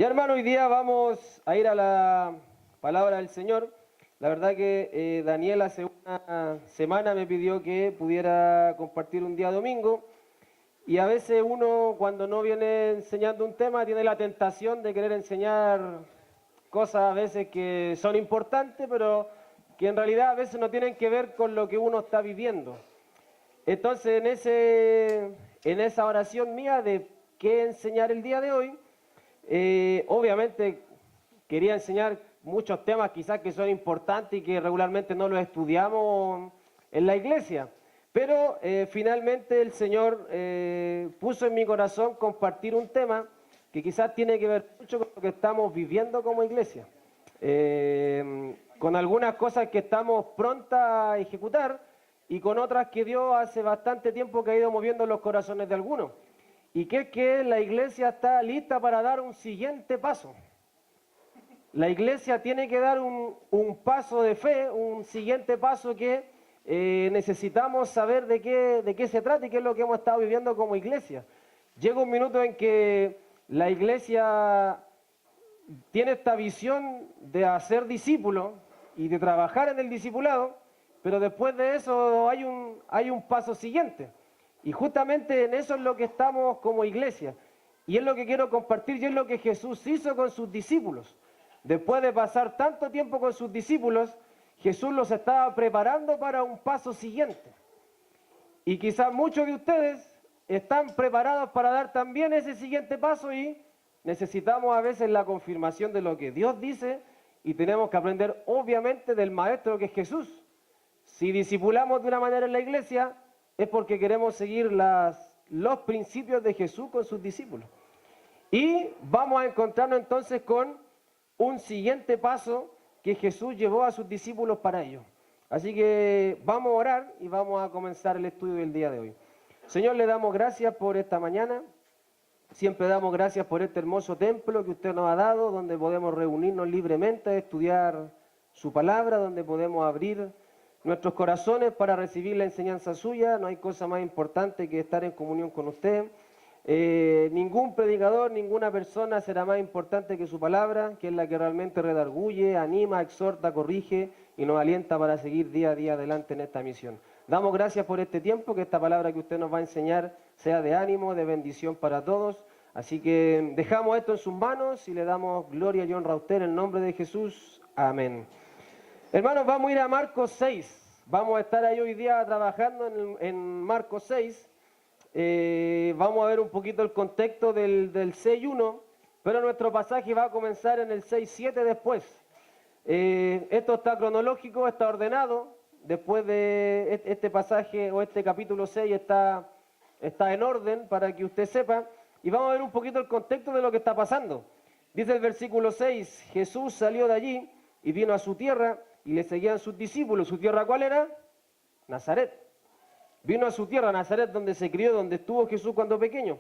Ya hermano, hoy día vamos a ir a la palabra del Señor. La verdad que Daniel hace una semana me pidió que pudiera compartir un día domingo y a veces uno cuando no viene enseñando un tema tiene la tentación de querer enseñar cosas a veces que son importantes, pero que en realidad a veces no tienen que ver con lo que uno está viviendo. Entonces en esa oración mía de qué enseñar el día de hoy, obviamente quería enseñar muchos temas quizás que son importantes y que regularmente no los estudiamos en la iglesia, pero finalmente el Señor puso en mi corazón compartir un tema que quizás tiene que ver mucho con lo que estamos viviendo como iglesia, con algunas cosas que estamos prontas a ejecutar y con otras que Dios hace bastante tiempo que ha ido moviendo los corazones de algunos. Y que es que la iglesia está lista para dar un siguiente paso. La iglesia tiene que dar un paso de fe, un siguiente paso que necesitamos saber de qué se trata y qué es lo que hemos estado viviendo como iglesia. Llega un minuto en que la iglesia tiene esta visión de hacer discípulos y de trabajar en el discipulado, pero después de eso hay un paso siguiente. Y justamente en eso es lo que estamos como iglesia. Y es lo que quiero compartir y es lo que Jesús hizo con sus discípulos. Después de pasar tanto tiempo con sus discípulos, Jesús los estaba preparando para un paso siguiente. Y quizás muchos de ustedes están preparados para dar también ese siguiente paso y necesitamos a veces la confirmación de lo que Dios dice y tenemos que aprender obviamente del Maestro que es Jesús. Si discipulamos de una manera en la iglesia, es porque queremos seguir los principios de Jesús con sus discípulos. Y vamos a encontrarnos entonces con un siguiente paso que Jesús llevó a sus discípulos para ello. Así que vamos a orar y vamos a comenzar el estudio del día de hoy. Señor, le damos gracias por esta mañana. Siempre damos gracias por este hermoso templo que usted nos ha dado, donde podemos reunirnos libremente a estudiar su palabra, donde podemos abrir nuestros corazones para recibir la enseñanza suya. No hay cosa más importante que estar en comunión con usted. Ningún predicador, ninguna persona será más importante que su palabra, que es la que realmente redarguye, anima, exhorta, corrige y nos alienta para seguir día a día adelante en esta misión. Damos gracias por este tiempo, que esta palabra que usted nos va a enseñar sea de ánimo, de bendición para todos. Así que dejamos esto en sus manos y le damos gloria y honra a usted en el nombre de Jesús. Amén. Hermanos, vamos a ir a Marcos 6. Vamos a estar ahí hoy día trabajando en Marcos 6. Vamos a ver un poquito el contexto del 6.1, pero nuestro pasaje va a comenzar en el 6.7 después. Esto está cronológico, está ordenado. Después de este pasaje o este capítulo 6 está en orden para que usted sepa. Y vamos a ver un poquito el contexto de lo que está pasando. Dice el versículo 6, Jesús salió de allí y vino a su tierra y le seguían sus discípulos. ¿Su tierra cuál era? Nazaret. Vino a su tierra, Nazaret, donde se crió, donde estuvo Jesús cuando pequeño.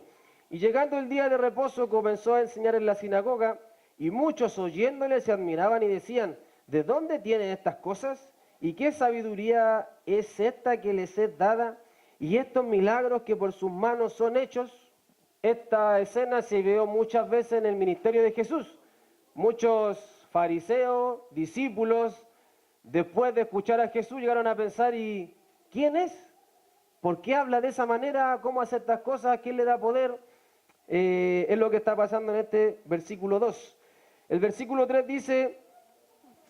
Y llegando el día de reposo comenzó a enseñar en la sinagoga y muchos oyéndole se admiraban y decían, ¿de dónde tienen estas cosas? ¿Y qué sabiduría es esta que les es dada? Y estos milagros que por sus manos son hechos. Esta escena se vio muchas veces en el ministerio de Jesús. Muchos fariseos, discípulos, después de escuchar a Jesús llegaron a pensar, ¿y quién es? ¿Por qué habla de esa manera? ¿Cómo hace estas cosas? ¿Quién le da poder? Es lo que está pasando en este versículo 2. El versículo 3 dice,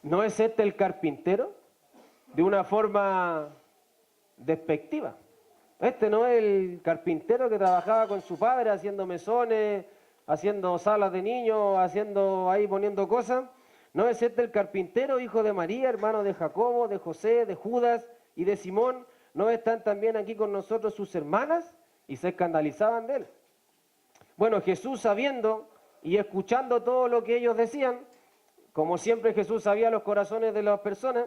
¿no es este el carpintero? De una forma despectiva. Este no es el carpintero que trabajaba con su padre haciendo mesones, haciendo salas de niños, poniendo cosas. ¿No es este el carpintero, hijo de María, hermano de Jacobo, de José, de Judas y de Simón? ¿No están también aquí con nosotros sus hermanas? Y se escandalizaban de él. Bueno, Jesús sabiendo y escuchando todo lo que ellos decían, como siempre Jesús sabía los corazones de las personas,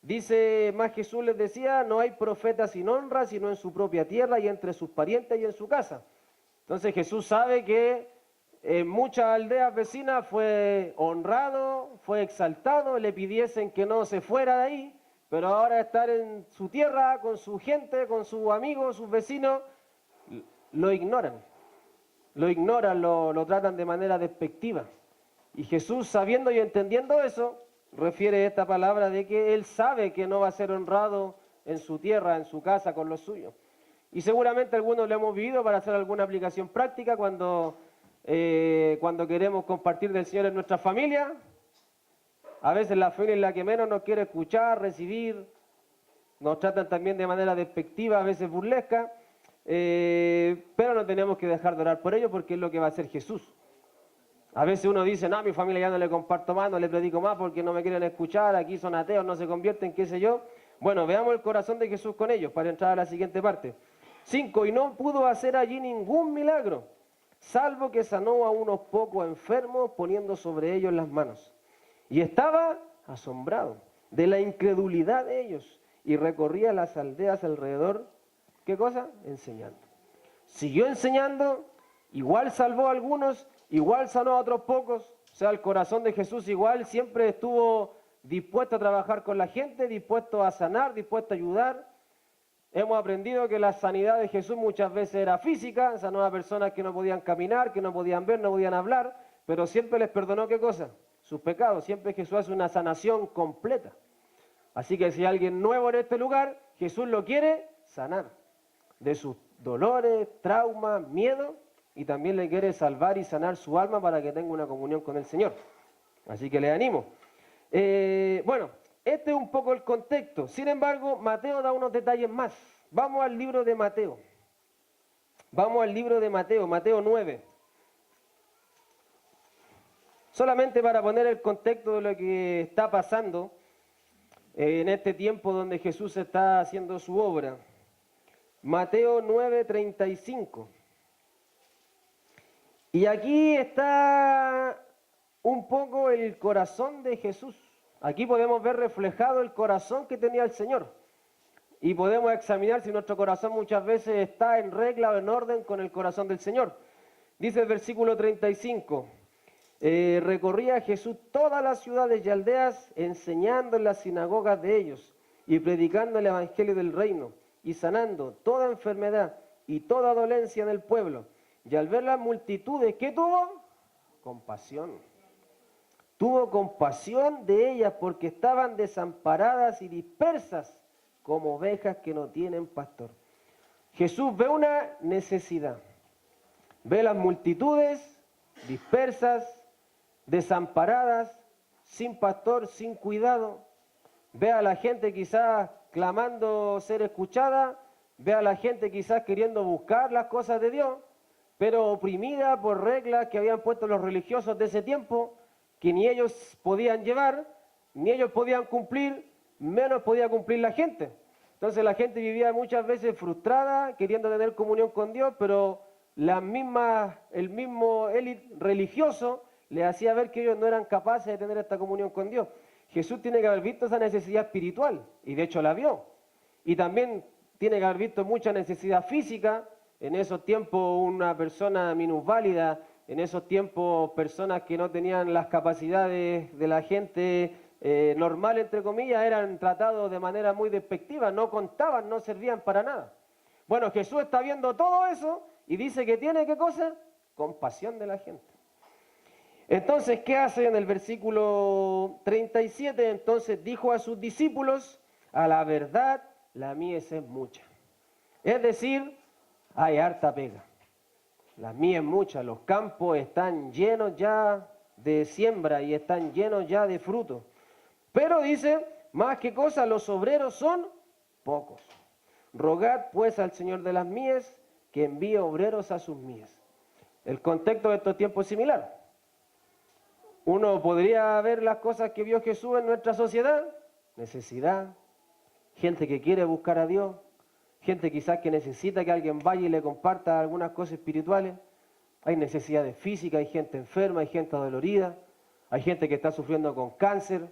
dice más Jesús les decía, no hay profeta sin honra, sino en su propia tierra y entre sus parientes y en su casa. Entonces Jesús sabe que en muchas aldeas vecinas fue honrado, fue exaltado, le pidiesen que no se fuera de ahí, pero ahora estar en su tierra, con su gente, con sus amigos, sus vecinos, lo ignoran, lo tratan de manera despectiva. Y Jesús, sabiendo y entendiendo eso, refiere esta palabra de que Él sabe que no va a ser honrado en su tierra, en su casa, con los suyos. Y seguramente algunos lo hemos vivido para hacer alguna aplicación práctica cuando queremos compartir del Señor en nuestra familia. A veces la familia es la que menos nos quiere escuchar, recibir, nos tratan también de manera despectiva, a veces burlesca, pero no tenemos que dejar de orar por ello porque es lo que va a hacer Jesús. A veces uno dice, no, a mi familia ya no le comparto más, no le predico más porque no me quieren escuchar, aquí son ateos, no se convierten, qué sé yo. Bueno, veamos el corazón de Jesús con ellos para entrar a la siguiente parte. 5, y no pudo hacer allí ningún milagro, salvo que sanó a unos pocos enfermos poniendo sobre ellos las manos. Y estaba asombrado de la incredulidad de ellos y recorría las aldeas alrededor, ¿qué cosa? Enseñando. Siguió enseñando, igual salvó a algunos, igual sanó a otros pocos. O sea, el corazón de Jesús igual siempre estuvo dispuesto a trabajar con la gente, dispuesto a sanar, dispuesto a ayudar. Hemos aprendido que la sanidad de Jesús muchas veces era física, sanó a personas que no podían caminar, que no podían ver, no podían hablar, pero siempre les perdonó, ¿qué cosa? Sus pecados. Siempre Jesús hace una sanación completa. Así que si hay alguien nuevo en este lugar, Jesús lo quiere sanar de sus dolores, traumas, miedo, y también le quiere salvar y sanar su alma para que tenga una comunión con el Señor. Así que le animo. Bueno, este es un poco el contexto. Sin embargo, Mateo da unos detalles más. Vamos al libro de Mateo. Vamos al libro de Mateo, Mateo 9. Solamente para poner el contexto de lo que está pasando en este tiempo donde Jesús está haciendo su obra. Mateo 9:35. Y aquí está un poco el corazón de Jesús. Aquí podemos ver reflejado el corazón que tenía el Señor. Y podemos examinar si nuestro corazón muchas veces está en regla o en orden con el corazón del Señor. Dice el versículo 35. Recorría Jesús todas las ciudades y aldeas, enseñando en las sinagogas de ellos y predicando el evangelio del reino y sanando toda enfermedad y toda dolencia en el pueblo. Y al ver las multitudes, ¿qué tuvo? Compasión. Tuvo compasión de ellas porque estaban desamparadas y dispersas como ovejas que no tienen pastor. Jesús ve una necesidad. Ve las multitudes dispersas, desamparadas, sin pastor, sin cuidado. Ve a la gente quizás clamando ser escuchada, ve a la gente quizás queriendo buscar las cosas de Dios, pero oprimida por reglas que habían puesto los religiosos de ese tiempo, que ni ellos podían llevar, ni ellos podían cumplir, menos podía cumplir la gente. Entonces la gente vivía muchas veces frustrada, queriendo tener comunión con Dios, pero el mismo élite religioso le hacía ver que ellos no eran capaces de tener esta comunión con Dios. Jesús tiene que haber visto esa necesidad espiritual, y de hecho la vio. Y también tiene que haber visto mucha necesidad física. En esos tiempos una persona minusválida, en esos tiempos personas que no tenían las capacidades de la gente normal, entre comillas, eran tratados de manera muy despectiva, no contaban, no servían para nada. Bueno, Jesús está viendo todo eso y dice que tiene, ¿qué cosa? Compasión de la gente. Entonces, ¿qué hace en el versículo 37? Entonces dijo a sus discípulos, a la verdad, la mies es mucha. Es decir, hay harta pega. La mies es mucha, los campos están llenos ya de siembra y están llenos ya de fruto. Pero dice, más que cosa, los obreros son pocos. Rogad pues al Señor de las mies que envíe obreros a sus mies. El contexto de estos tiempos es similar. Uno podría ver las cosas que vio Jesús en nuestra sociedad, necesidad, gente que quiere buscar a Dios, gente quizás que necesita que alguien vaya y le comparta algunas cosas espirituales. Hay necesidades físicas, hay gente enferma, hay gente dolorida, hay gente que está sufriendo con cáncer,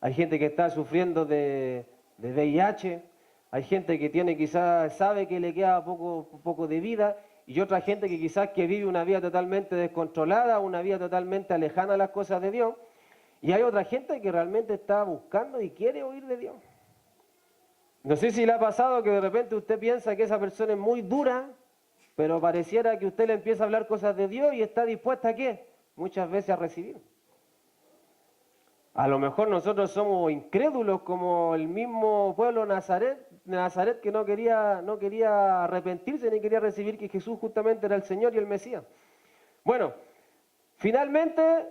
hay gente que está sufriendo de VIH, hay gente que sabe que le queda poco de vida, y otra gente que quizás que vive una vida totalmente descontrolada, una vida totalmente alejada de las cosas de Dios, y hay otra gente que realmente está buscando y quiere oír de Dios. No sé si le ha pasado que de repente usted piensa que esa persona es muy dura, pero pareciera que usted le empieza a hablar cosas de Dios y está dispuesta ¿a qué? Muchas veces a recibir. A lo mejor nosotros somos incrédulos como el mismo pueblo Nazaret que no quería arrepentirse ni quería recibir que Jesús justamente era el Señor y el Mesías. Bueno, finalmente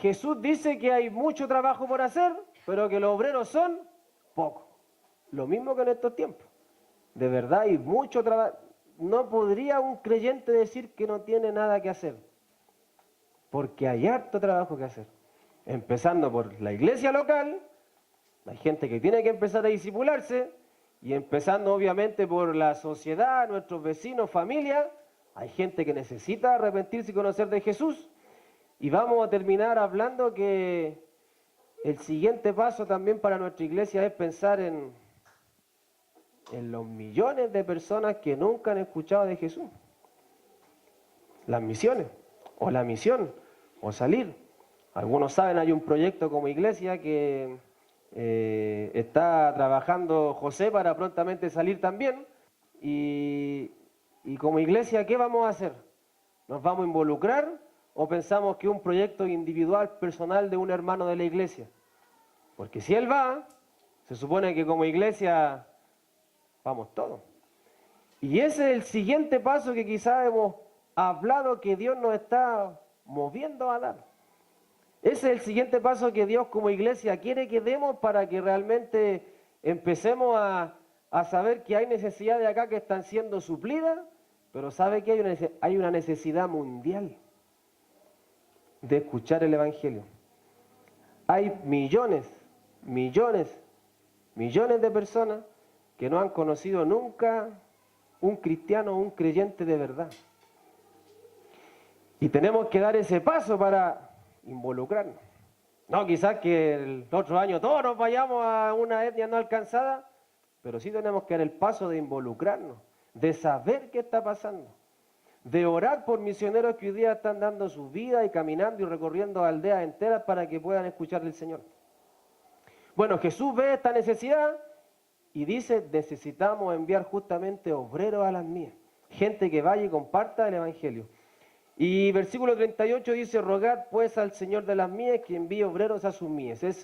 Jesús dice que hay mucho trabajo por hacer, pero que los obreros son pocos. Lo mismo que en estos tiempos. De verdad hay mucho trabajo. No podría un creyente decir que no tiene nada que hacer, porque hay harto trabajo que hacer. Empezando por la iglesia local, hay gente que tiene que empezar a discipularse, y empezando obviamente por la sociedad, nuestros vecinos, familia, hay gente que necesita arrepentirse y conocer de Jesús. Y vamos a terminar hablando que el siguiente paso también para nuestra iglesia es pensar en los millones de personas que nunca han escuchado de Jesús. Las misiones, o la misión, o salir. Algunos saben, hay un proyecto como iglesia que está trabajando José para prontamente salir también. Y como iglesia, ¿qué vamos a hacer? ¿Nos vamos a involucrar o pensamos que es un proyecto individual, personal de un hermano de la iglesia? Porque si él va, se supone que como iglesia vamos todos. Y ese es el siguiente paso que quizás hemos hablado que Dios nos está moviendo a dar. Ese es el siguiente paso que Dios como iglesia quiere que demos para que realmente empecemos a saber que hay necesidades acá que están siendo suplidas, pero sabe que hay una necesidad mundial de escuchar el Evangelio. Hay millones de personas que no han conocido nunca un cristiano o un creyente de verdad. Y tenemos que dar ese paso para involucrarnos. No, quizás que el otro año todos nos vayamos a una etnia no alcanzada, pero sí tenemos que dar el paso de involucrarnos, de saber qué está pasando, de orar por misioneros que hoy día están dando su vida y caminando y recorriendo aldeas enteras para que puedan escuchar del Señor. Bueno, Jesús ve esta necesidad y dice, necesitamos enviar justamente obreros a las mies, gente que vaya y comparta el Evangelio. Y versículo 38 dice, rogad pues al Señor de las mies que envíe obreros a sus mies. Es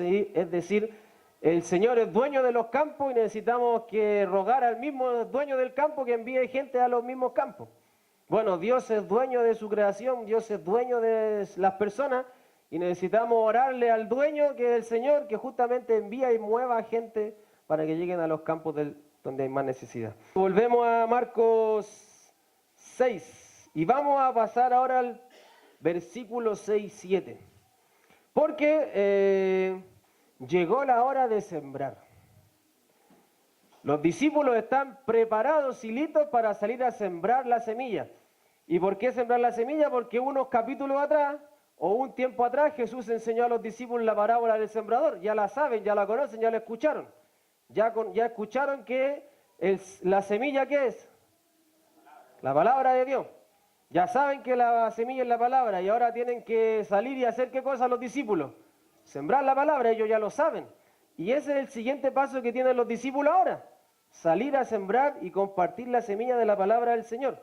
decir, el Señor es dueño de los campos y necesitamos que rogar al mismo dueño del campo que envíe gente a los mismos campos. Bueno, Dios es dueño de su creación, Dios es dueño de las personas y necesitamos orarle al dueño que es el Señor, que justamente envía y mueva gente para que lleguen a los campos donde hay más necesidad. Volvemos a Marcos 6. Y vamos a pasar ahora al versículo 6-7. Porque llegó la hora de sembrar. Los discípulos están preparados y listos para salir a sembrar la semilla. ¿Y por qué sembrar la semilla? Porque unos capítulos atrás, o un tiempo atrás, Jesús enseñó a los discípulos la parábola del sembrador. Ya la saben, ya la conocen, ya la escucharon. Ya escucharon que la semilla, ¿qué es? La palabra de Dios. Ya saben que la semilla es la palabra y ahora tienen que salir y hacer ¿qué cosa los discípulos? Sembrar la palabra, ellos ya lo saben. Y ese es el siguiente paso que tienen los discípulos ahora. Salir a sembrar y compartir la semilla de la palabra del Señor.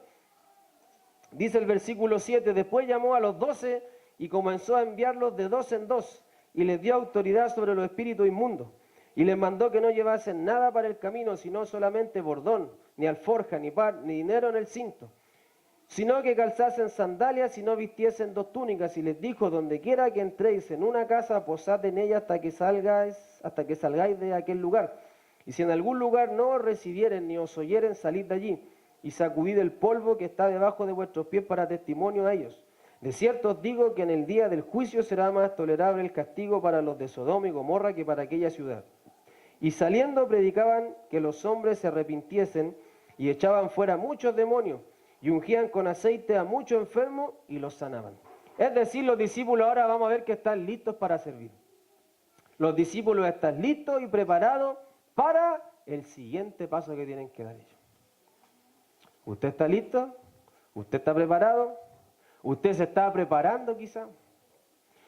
Dice el versículo 7, después llamó a los 12 y comenzó a enviarlos de 2 en 2 y les dio autoridad sobre los espíritus inmundos. Y les mandó que no llevasen nada para el camino, sino solamente bordón, ni alforja, ni pan, ni dinero en el cinto, sino que calzasen sandalias y no vistiesen 2 túnicas, y les dijo, donde quiera que entréis en una casa, posad en ella hasta que salgáis de aquel lugar. Y si en algún lugar no os recibieren ni os oyeren, salid de allí, y sacudid el polvo que está debajo de vuestros pies para testimonio a ellos. De cierto os digo que en el día del juicio será más tolerable el castigo para los de Sodoma y Gomorra que para aquella ciudad. Y saliendo predicaban que los hombres se arrepintiesen, y echaban fuera muchos demonios, y ungían con aceite a muchos enfermos y los sanaban. Es decir, los discípulos ahora vamos a ver que están listos para servir. Los discípulos están listos y preparados para el siguiente paso que tienen que dar ellos. ¿Usted está listo? ¿Usted está preparado? ¿Usted se está preparando quizá?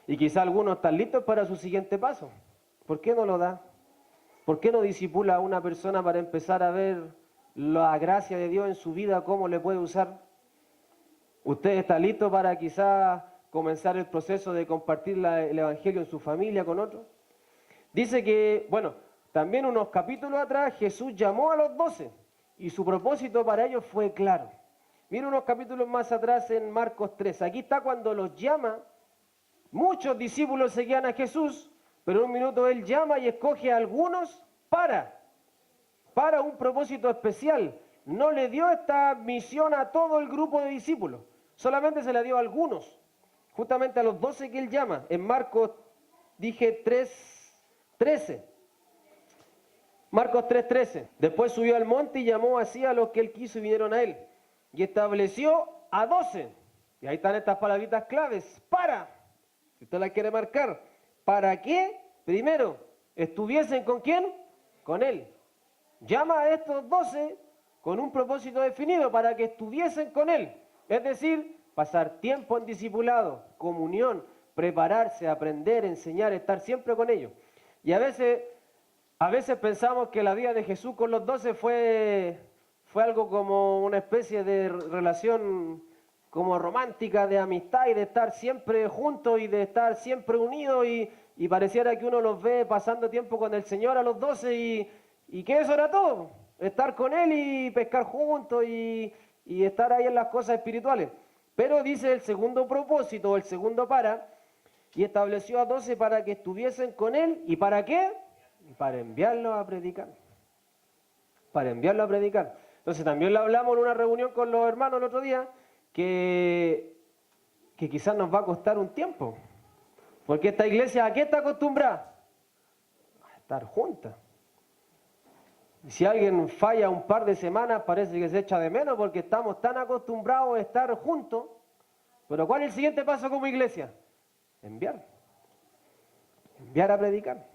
Y quizá algunos están listos para su siguiente paso. ¿Por qué no lo da? ¿Por qué no discipula a una persona para empezar a ver la gracia de Dios en su vida, cómo le puede usar? ¿Usted está listo para quizá comenzar el proceso de compartir el Evangelio en su familia con otros. Dice que, bueno, también unos capítulos atrás Jesús llamó a los 12 y su propósito para ellos fue claro. Mira unos capítulos más atrás en Marcos 3. Aquí está cuando los llama. Muchos discípulos seguían a Jesús, pero en un minuto Él llama y escoge a algunos para un propósito especial. No le dio esta misión a todo el grupo de discípulos, solamente se la dio a algunos, justamente a los 12 que Él llama. En Marcos, dije 3:13. Marcos 3:13. Después subió al monte y llamó así a los que Él quiso y vinieron a Él. Y estableció a 12. Y ahí están estas palabritas claves. Si usted las quiere marcar. ¿Para qué? Primero, estuviesen ¿con quién? Con Él. Llama a estos 12 con un propósito definido, para que estuviesen con Él. Es decir, pasar tiempo en discipulado, comunión, prepararse, aprender, enseñar, estar siempre con ellos. Y a veces pensamos que la vida de Jesús con los 12 fue algo como una especie de relación como romántica, de amistad y de estar siempre juntos y de estar siempre unidos y pareciera que uno los ve pasando tiempo con el Señor a los 12 y que eso era todo, estar con Él y pescar juntos y estar ahí en las cosas espirituales. Pero dice el segundo propósito, el segundo y estableció a 12 para que estuviesen con Él. ¿Y para qué? Para enviarlos a predicar. Para enviarlos a predicar. Entonces también lo hablamos en una reunión con los hermanos el otro día, que quizás nos va a costar un tiempo. Porque esta iglesia, ¿a qué está acostumbrada? A estar junta. Y si alguien falla un par de semanas, parece que se echa de menos porque estamos tan acostumbrados a estar juntos. Pero ¿cuál es el siguiente paso como iglesia? Enviar. Enviar a predicar.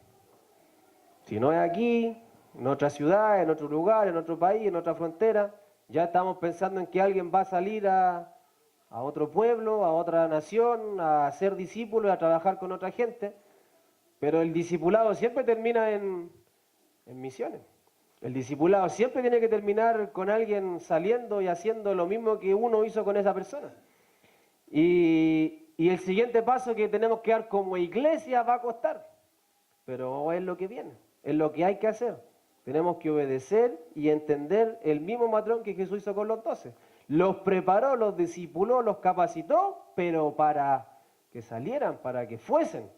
Si no es aquí, en otra ciudad, en otro lugar, en otro país, en otra frontera, ya estamos pensando en que alguien va a salir a otro pueblo, a otra nación, a ser discípulo y a trabajar con otra gente. Pero el discipulado siempre termina en misiones. El discipulado siempre tiene que terminar con alguien saliendo y haciendo lo mismo que uno hizo con esa persona. Y el siguiente paso que tenemos que dar como iglesia va a costar, pero es lo que viene, es lo que hay que hacer. Tenemos que obedecer y entender el mismo patrón que Jesús hizo con los 12. Los preparó, los discipuló, los capacitó, pero para que salieran, para que fuesen.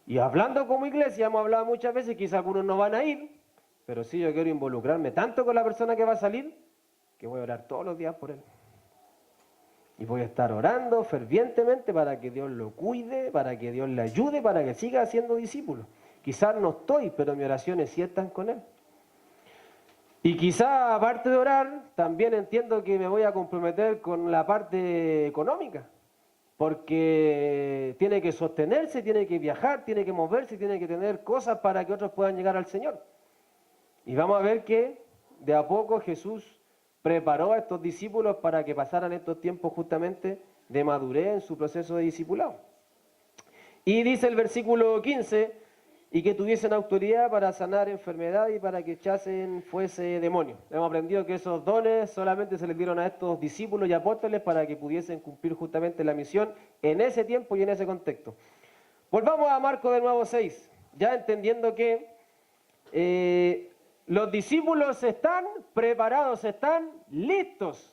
Y hablando como iglesia, hemos hablado muchas veces, quizás algunos no van a ir, pero sí yo quiero involucrarme tanto con la persona que va a salir, que voy a orar todos los días por él. Y voy a estar orando fervientemente para que Dios lo cuide, para que Dios le ayude, para que siga siendo discípulo. Quizás no estoy, pero mis oraciones sí están con Él. Y quizás, aparte de orar, también entiendo que me voy a comprometer con la parte económica. Porque tiene que sostenerse, tiene que viajar, tiene que moverse, tiene que tener cosas para que otros puedan llegar al Señor. Y vamos a ver que de a poco Jesús preparó a estos discípulos para que pasaran estos tiempos justamente de madurez en su proceso de discipulado. Y dice el versículo 15, y que tuviesen autoridad para sanar enfermedad y para que echasen fuese demonios. Hemos aprendido que esos dones solamente se les dieron a estos discípulos y apóstoles para que pudiesen cumplir justamente la misión en ese tiempo y en ese contexto. Volvamos a Marcos de nuevo 6, ya entendiendo que los discípulos están preparados, están listos.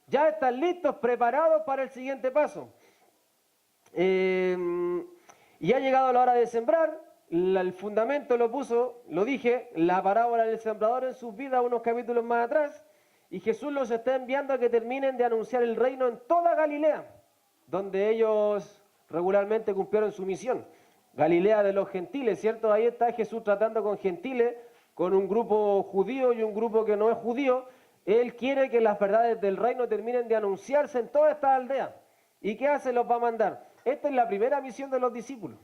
Ya están listos, preparados para el siguiente paso. Y ha llegado la hora de sembrar. El fundamento lo dije, la parábola del sembrador en sus vidas unos capítulos más atrás. Y Jesús los está enviando a que terminen de anunciar el reino en toda Galilea, donde ellos regularmente cumplieron su misión. Galilea de los gentiles, ¿cierto? Ahí está Jesús tratando con gentiles, con un grupo judío y un grupo que no es judío. Él quiere que las verdades del reino terminen de anunciarse en toda esta aldea. ¿Y qué hace? Los va a mandar. Esta es la primera misión de los discípulos.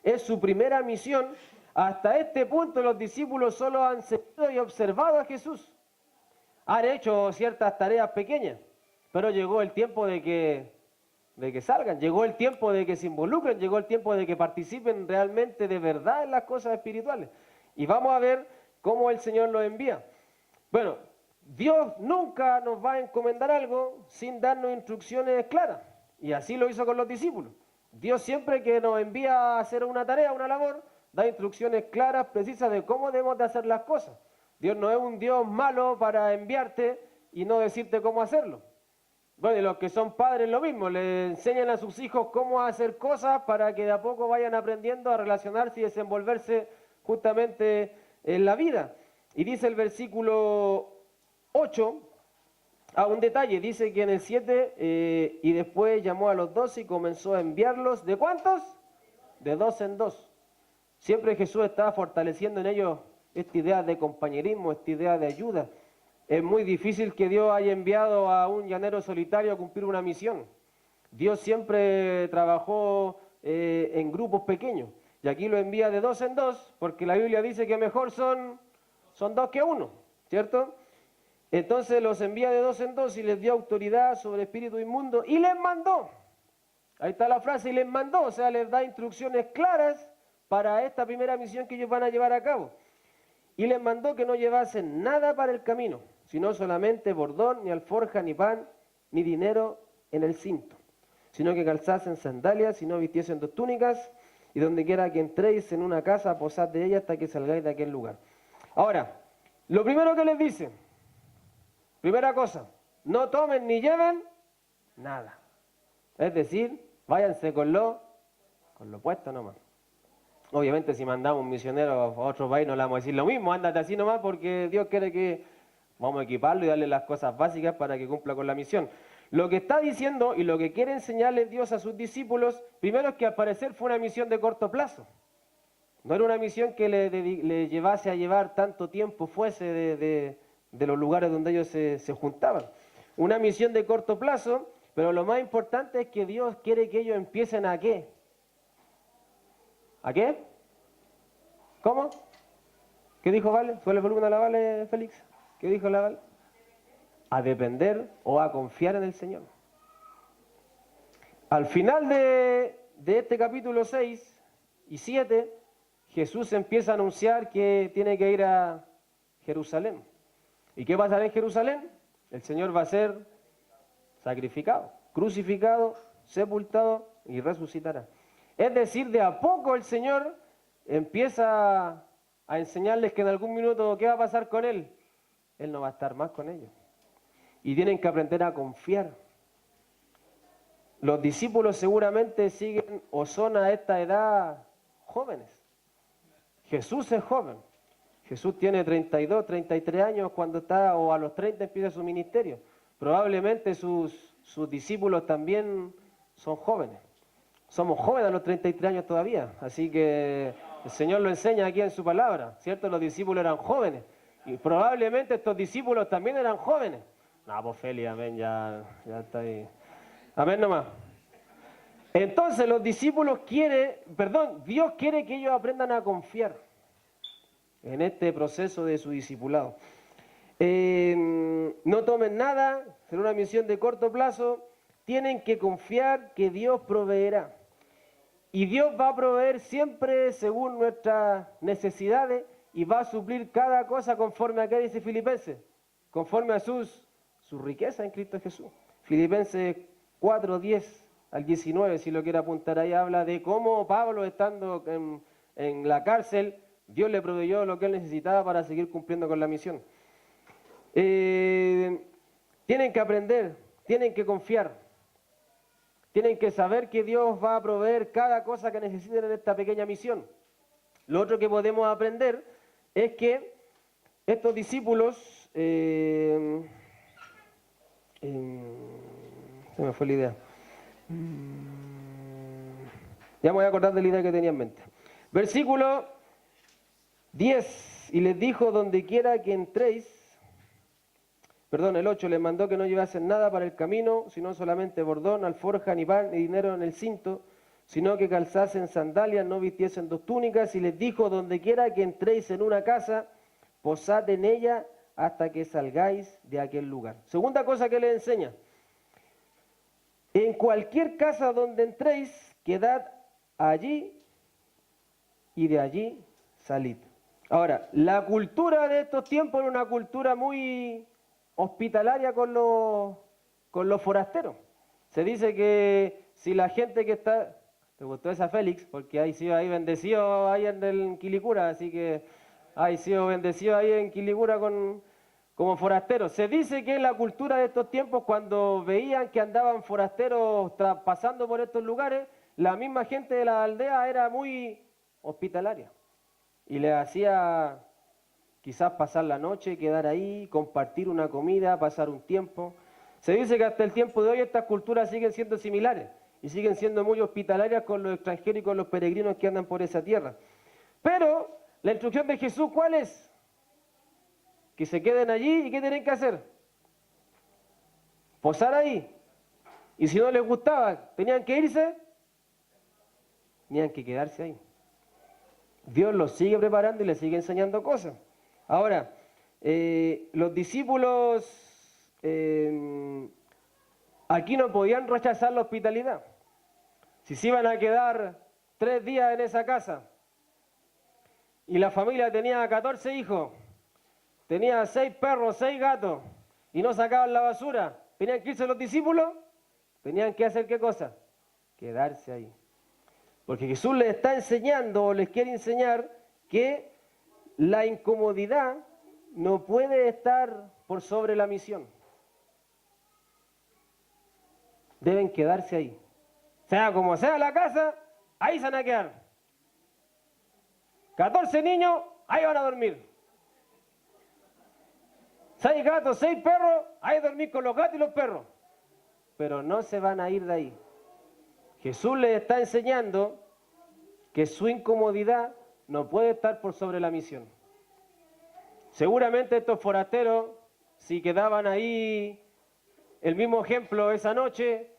Es su primera misión. Hasta este punto los discípulos solo han seguido y observado a Jesús. Han hecho ciertas tareas pequeñas, pero llegó el tiempo de que salgan, llegó el tiempo de que se involucren, llegó el tiempo de que participen realmente de verdad en las cosas espirituales. Y vamos a ver cómo el Señor los envía. Bueno, Dios nunca nos va a encomendar algo sin darnos instrucciones claras. Y así lo hizo con los discípulos. Dios siempre que nos envía a hacer una tarea, una labor, da instrucciones claras, precisas de cómo debemos de hacer las cosas. Dios no es un Dios malo para enviarte y no decirte cómo hacerlo. Bueno, y los que son padres lo mismo, le enseñan a sus hijos cómo hacer cosas para que de a poco vayan aprendiendo a relacionarse y desenvolverse justamente en la vida. Y dice el versículo 8, un detalle, dice que en el 7, y después llamó a los 12 y comenzó a enviarlos, ¿de cuántos? De dos en dos. Siempre Jesús estaba fortaleciendo en ellos esta idea de compañerismo, esta idea de ayuda. Es muy difícil que Dios haya enviado a un llanero solitario a cumplir una misión. Dios siempre trabajó en grupos pequeños. Y aquí lo envía de dos en dos, porque la Biblia dice que mejor son dos que uno, ¿cierto? Entonces los envía de dos en dos y les dio autoridad sobre espíritu inmundo y les mandó. Ahí está la frase, y les mandó, o sea, les da instrucciones claras para esta primera misión que ellos van a llevar a cabo. Y les mandó que no llevasen nada para el camino, sino solamente bordón, ni alforja, ni pan, ni dinero en el cinto, sino que calzasen sandalias y no vistiesen dos túnicas, y donde quiera que entréis en una casa, posad de ella hasta que salgáis de aquel lugar. Ahora, lo primero que les dice, primera cosa, no tomen ni lleven nada. Es decir, váyanse con lo puesto nomás. Obviamente si mandamos un misionero a otro país no le vamos a decir lo mismo, ándate así nomás porque Dios quiere que vamos a equiparlo y darle las cosas básicas para que cumpla con la misión. Lo que está diciendo y lo que quiere enseñarle Dios a sus discípulos, primero es que al parecer fue una misión de corto plazo. No era una misión que le llevase a llevar tanto tiempo, fuese de los lugares donde ellos se juntaban. Una misión de corto plazo, pero lo más importante es que Dios quiere que ellos empiecen ¿a qué? ¿A qué? ¿Cómo? ¿Qué dijo Vale? ¿Suele el volumen a la Vale, Félix? ¿Qué dijo la Vale? A depender o a confiar en el Señor. Al final de este capítulo 6 y 7, Jesús empieza a anunciar que tiene que ir a Jerusalén. ¿Y qué pasará en Jerusalén? El Señor va a ser sacrificado, crucificado, sepultado y resucitará. Es decir, de a poco el Señor empieza a enseñarles que en algún minuto, ¿qué va a pasar con Él? Él no va a estar más con ellos. Y tienen que aprender a confiar. Los discípulos seguramente siguen o son a esta edad jóvenes. Jesús es joven. Jesús tiene 32, 33 años cuando está, o a los 30 empieza su ministerio. Probablemente sus discípulos también son jóvenes. Somos jóvenes a los 33 años todavía, así que el Señor lo enseña aquí en su palabra, ¿cierto? Los discípulos eran jóvenes, y probablemente estos discípulos también eran jóvenes. No, pues Feli, amén, ya está ahí. Amén nomás. Entonces los discípulos Dios quiere que ellos aprendan a confiar en este proceso de su discipulado. No tomen nada, será una misión de corto plazo, tienen que confiar que Dios proveerá. Y Dios va a proveer siempre según nuestras necesidades y va a suplir cada cosa conforme a qué dice Filipenses, conforme a sus riquezas en Cristo Jesús. Filipenses 4, 10 al 19, si lo quiere apuntar ahí, habla de cómo Pablo, estando en la cárcel, Dios le proveyó lo que él necesitaba para seguir cumpliendo con la misión. Tienen que aprender, tienen que confiar. Tienen que saber que Dios va a proveer cada cosa que necesiten en esta pequeña misión. Lo otro que podemos aprender es que estos discípulos, se me fue la idea. Ya me voy a acordar de la idea que tenía en mente. Versículo 10, y les dijo, donde quiera que entréis, el 8, les mandó que no llevasen nada para el camino, sino solamente bordón, alforja, ni pan, ni dinero en el cinto, sino que calzasen sandalias, no vistiesen dos túnicas, y les dijo, donde quiera que entréis en una casa, posad en ella hasta que salgáis de aquel lugar. Segunda cosa que les enseña, en cualquier casa donde entréis, quedad allí y de allí salid. Ahora, la cultura de estos tiempos era una cultura muy hospitalaria con los forasteros. Se dice que si la gente que está... ¿Te gustó esa Félix? Porque ahí sido ahí bendecido ahí en el Quilicura, así que ahí sido bendecido ahí en Quilicura como forasteros. Se dice que la cultura de estos tiempos, cuando veían que andaban forasteros pasando por estos lugares, la misma gente de la aldea era muy hospitalaria y les hacía quizás pasar la noche, quedar ahí, compartir una comida, pasar un tiempo. Se dice que hasta el tiempo de hoy estas culturas siguen siendo similares y siguen siendo muy hospitalarias con los extranjeros y con los peregrinos que andan por esa tierra. Pero la instrucción de Jesús, ¿cuál es? Que se queden allí y ¿qué tienen que hacer? Posar ahí. Y si no les gustaba, ¿tenían que irse? Tenían que quedarse ahí. Dios los sigue preparando y les sigue enseñando cosas. Ahora, los discípulos aquí no podían rechazar la hospitalidad. Si se iban a quedar 3 días en esa casa y la familia tenía 14 hijos, tenía 6 perros, 6 gatos y no sacaban la basura, ¿tenían que irse los discípulos? ¿Tenían que hacer qué cosa? Quedarse ahí. Porque Jesús les está enseñando o les quiere enseñar que la incomodidad no puede estar por sobre la misión. Deben quedarse ahí. Sea como sea la casa, ahí se van a quedar. 14 niños, ahí van a dormir. 6 gatos, 6 perros, ahí a dormir con los gatos y los perros. Pero no se van a ir de ahí. Jesús les está enseñando que su incomodidad no puede estar por sobre la misión. Seguramente estos forasteros, si quedaban ahí, el mismo ejemplo esa noche,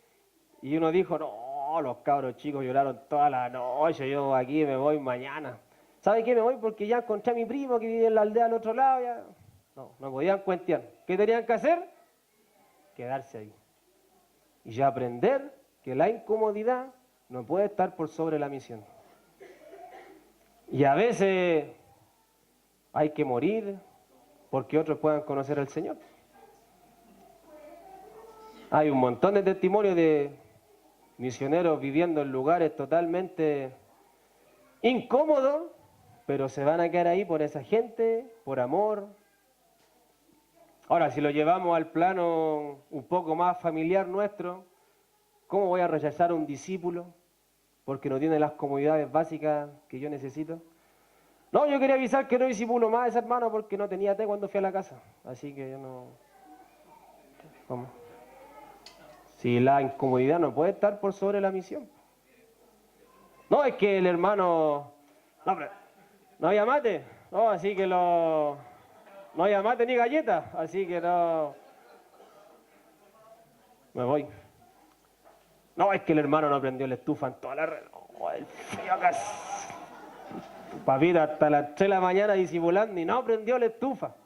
y uno dijo, no, los cabros chicos lloraron toda la noche, yo aquí me voy mañana. ¿Sabe qué? Me voy porque ya encontré a mi primo que vive en la aldea al otro lado. Ya. No podían cuentear. ¿Qué tenían que hacer? Quedarse ahí. Y ya aprender que la incomodidad no puede estar por sobre la misión. Y a veces hay que morir porque otros puedan conocer al Señor. Hay un montón de testimonios de misioneros viviendo en lugares totalmente incómodos, pero se van a quedar ahí por esa gente, por amor. Ahora, si lo llevamos al plano un poco más familiar nuestro, ¿cómo voy a rechazar a un discípulo porque no tiene las comodidades básicas que yo necesito? No, yo quería avisar que no disipulo más a ese hermano porque no tenía té cuando fui a la casa. Así que yo no... ¿Cómo? Si la incomodidad no puede estar por sobre la misión. No, es que el hermano... No, pero no había mate. No, así que no había mate ni galletas. Así que no... Me voy. No, es que el hermano no prendió la estufa en toda la red. Oh, el frío acá. Papita, hasta las 3 de la mañana disimulando y no prendió la estufa.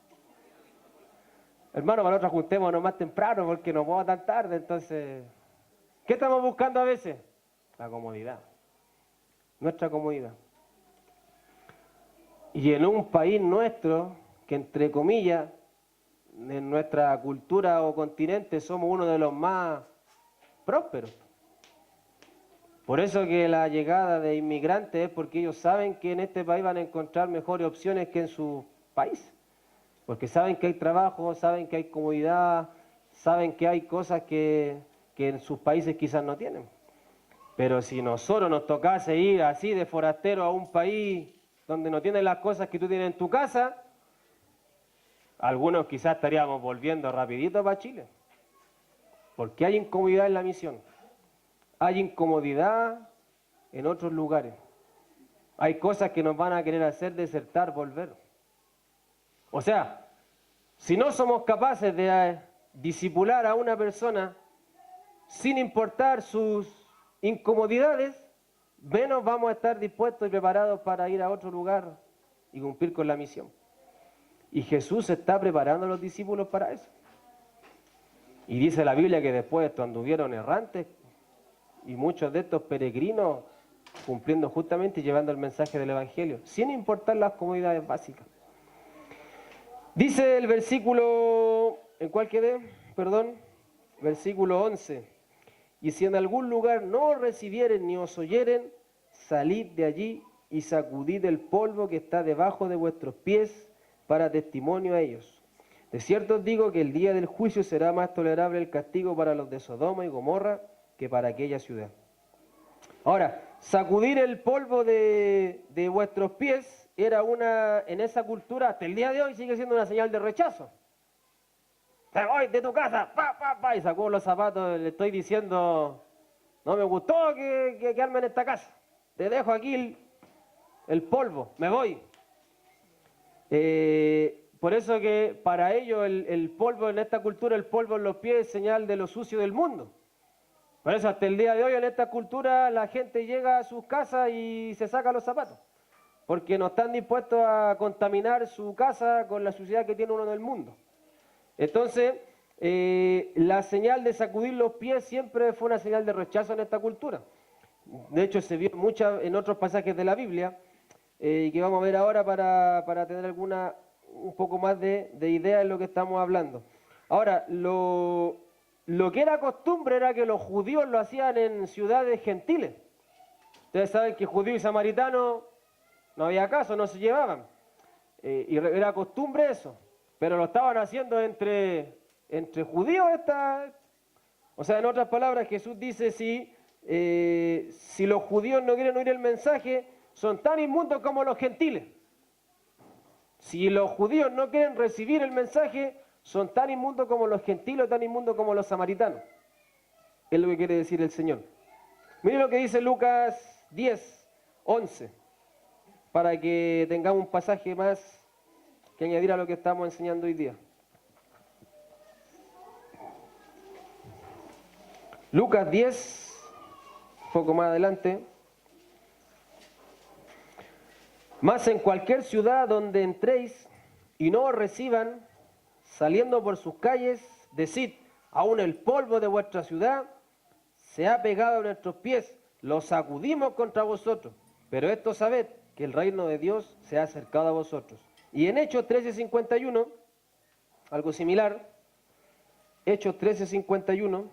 Hermano, para nosotros juntémonos más temprano porque no puedo tan tarde, entonces... ¿Qué estamos buscando a veces? La comodidad. Nuestra comodidad. Y en un país nuestro, que entre comillas, en nuestra cultura o continente somos uno de los más prósperos. Por eso que la llegada de inmigrantes es porque ellos saben que en este país van a encontrar mejores opciones que en su país. Porque saben que hay trabajo, saben que hay comodidad, saben que hay cosas que en sus países quizás no tienen. Pero si nosotros nos tocase ir así de forastero a un país donde no tienen las cosas que tú tienes en tu casa, algunos quizás estaríamos volviendo rapidito para Chile. Porque hay incomodidad en la misión. Hay incomodidad en otros lugares. Hay cosas que nos van a querer hacer desertar, volver. O sea, si no somos capaces de discipular a una persona sin importar sus incomodidades, menos vamos a estar dispuestos y preparados para ir a otro lugar y cumplir con la misión. Y Jesús está preparando a los discípulos para eso. Y dice la Biblia que después de esto anduvieron errantes y muchos de estos peregrinos cumpliendo justamente y llevando el mensaje del Evangelio, sin importar las comodidades básicas. Dice el versículo, ¿en cuál quedé? Perdón, versículo 11. y si en algún lugar no os recibieren ni os oyeren, salid de allí y sacudid el polvo que está debajo de vuestros pies para testimonio a ellos. De cierto os digo que el día del juicio será más tolerable el castigo para los de Sodoma y Gomorra que para aquella ciudad. Ahora, sacudir el polvo de vuestros pies era en esa cultura, hasta el día de hoy sigue siendo una señal de rechazo. Te voy de tu casa, y sacó los zapatos, le estoy diciendo, no me gustó que quedarme en esta casa. Te dejo aquí el polvo, me voy. Por eso que para ellos el polvo en esta cultura, el polvo en los pies es señal de lo sucio del mundo. Por eso hasta el día de hoy en esta cultura la gente llega a sus casas y se saca los zapatos. Porque no están dispuestos a contaminar su casa con la suciedad que tiene uno del mundo. Entonces, la señal de sacudir los pies siempre fue una señal de rechazo en esta cultura. De hecho, se vio en otros pasajes de la Biblia, que vamos a ver ahora para tener un poco más de idea en lo que estamos hablando. Ahora, lo que era costumbre era que los judíos lo hacían en ciudades gentiles. Ustedes saben que judíos y samaritanos no había caso, no se llevaban. Y era costumbre eso. Pero lo estaban haciendo entre judíos. O sea, en otras palabras, Jesús dice, si los judíos no quieren oír el mensaje, son tan inmundos como los gentiles. Si los judíos no quieren recibir el mensaje, son tan inmundos como los gentiles, tan inmundos como los samaritanos. Es lo que quiere decir el Señor. Miren lo que dice Lucas 10, 11, para que tengamos un pasaje más que añadir a lo que estamos enseñando hoy día. Lucas 10, un poco más adelante. Mas en cualquier ciudad donde entréis y no os reciban, saliendo por sus calles, decid, aún el polvo de vuestra ciudad se ha pegado a nuestros pies, lo sacudimos contra vosotros. Pero esto sabed, que el reino de Dios se ha acercado a vosotros. Y en Hechos 13:51, algo similar, Hechos 13:51,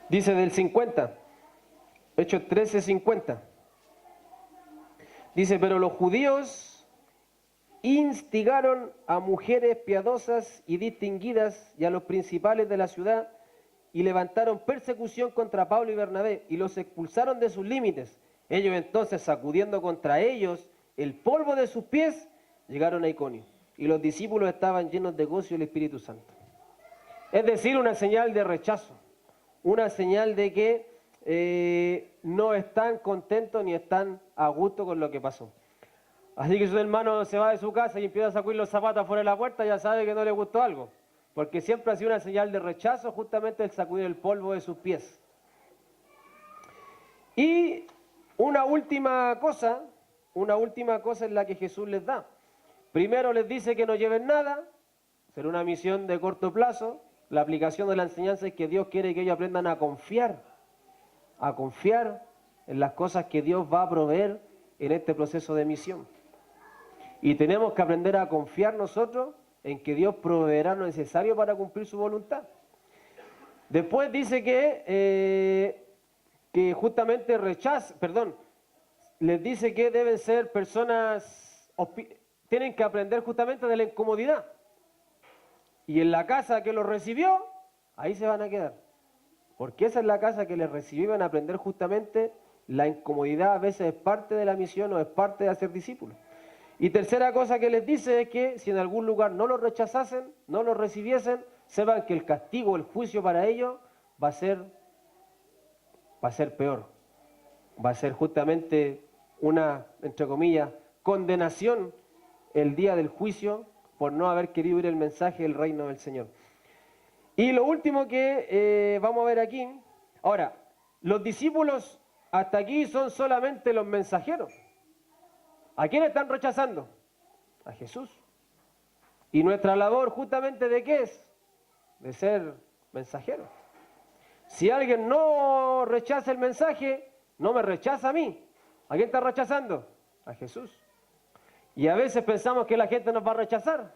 dice del 50, Hechos 13:50, dice, pero los judíos instigaron a mujeres piadosas y distinguidas y a los principales de la ciudad y levantaron persecución contra Pablo y Bernabé y los expulsaron de sus límites. Ellos entonces, sacudiendo contra ellos el polvo de sus pies, llegaron a Iconio y los discípulos estaban llenos de gozo y el Espíritu Santo. Es decir, una señal de rechazo, una señal de que no están contentos ni están a gusto con lo que pasó. Así que si un hermano se va de su casa y empieza a sacudir los zapatos afuera de la puerta, ya sabe que no le gustó algo. Porque siempre ha sido una señal de rechazo justamente el sacudir el polvo de sus pies. Y una última cosa es la que Jesús les da. Primero les dice que no lleven nada, será una misión de corto plazo. La aplicación de la enseñanza es que Dios quiere que ellos aprendan a confiar en las cosas que Dios va a proveer en este proceso de misión. Y tenemos que aprender a confiar nosotros en que Dios proveerá lo necesario para cumplir su voluntad. Después dice que justamente les dice que deben ser personas, tienen que aprender justamente de la incomodidad. Y en la casa que los recibió, ahí se van a quedar. Porque esa es la casa que les recibió y van a aprender justamente la incomodidad. A veces es parte de la misión o es parte de hacer discípulos. Y tercera cosa que les dice es que si en algún lugar no los rechazasen, no los recibiesen, sepan que el castigo, el juicio para ellos va a ser peor. Va a ser justamente una, entre comillas, condenación el día del juicio por no haber querido oír el mensaje del reino del Señor. Y lo último que vamos a ver aquí, ahora, los discípulos hasta aquí son solamente los mensajeros. ¿A quién están rechazando? A Jesús. Y nuestra labor justamente ¿de qué es? De ser mensajeros. Si alguien no rechaza el mensaje, no me rechaza a mí. ¿A quién está rechazando? A Jesús. Y a veces pensamos que la gente nos va a rechazar,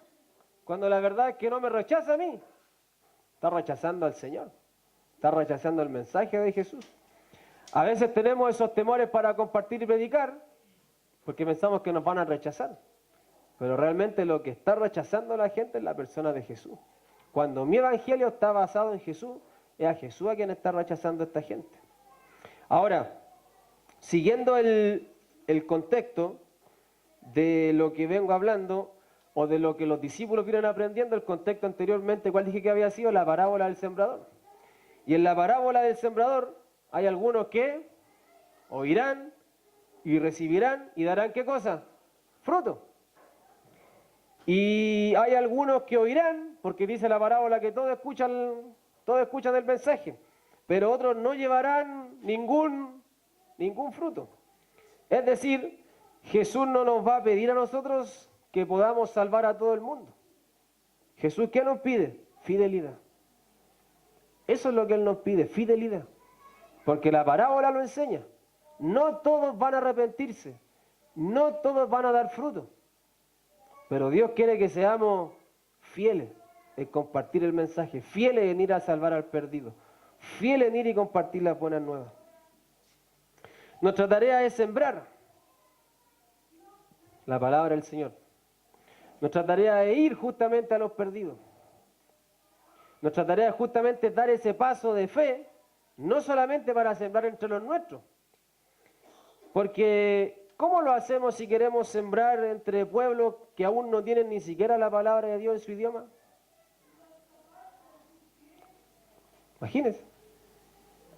cuando la verdad es que no me rechaza a mí. Está rechazando al Señor. Está rechazando el mensaje de Jesús. A veces tenemos esos temores para compartir y predicar, porque pensamos que nos van a rechazar. Pero realmente lo que está rechazando a la gente es la persona de Jesús. Cuando mi evangelio está basado en Jesús, es a Jesús a quien está rechazando a esta gente. Ahora, siguiendo el contexto de lo que vengo hablando, o de lo que los discípulos vienen aprendiendo, el contexto anteriormente, ¿cuál dije que había sido? La parábola del sembrador. Y en la parábola del sembrador hay algunos que oirán y recibirán y darán ¿qué cosa? Fruto. Y hay algunos que oirán, porque dice la parábola que todos escuchan el mensaje, pero otros no llevarán ningún fruto. Es decir, Jesús no nos va a pedir a nosotros que podamos salvar a todo el mundo. Jesús, ¿qué nos pide? Fidelidad. Eso es lo que Él nos pide, fidelidad. Porque la parábola lo enseña. No todos van a arrepentirse, no todos van a dar fruto. Pero Dios quiere que seamos fieles en compartir el mensaje, fieles en ir a salvar al perdido, fieles en ir y compartir las buenas nuevas. Nuestra tarea es sembrar la palabra del Señor. Nuestra tarea es ir justamente a los perdidos. Nuestra tarea es justamente dar ese paso de fe, no solamente para sembrar entre los nuestros. Porque, ¿cómo lo hacemos si queremos sembrar entre pueblos que aún no tienen ni siquiera la palabra de Dios en su idioma? Imagínense.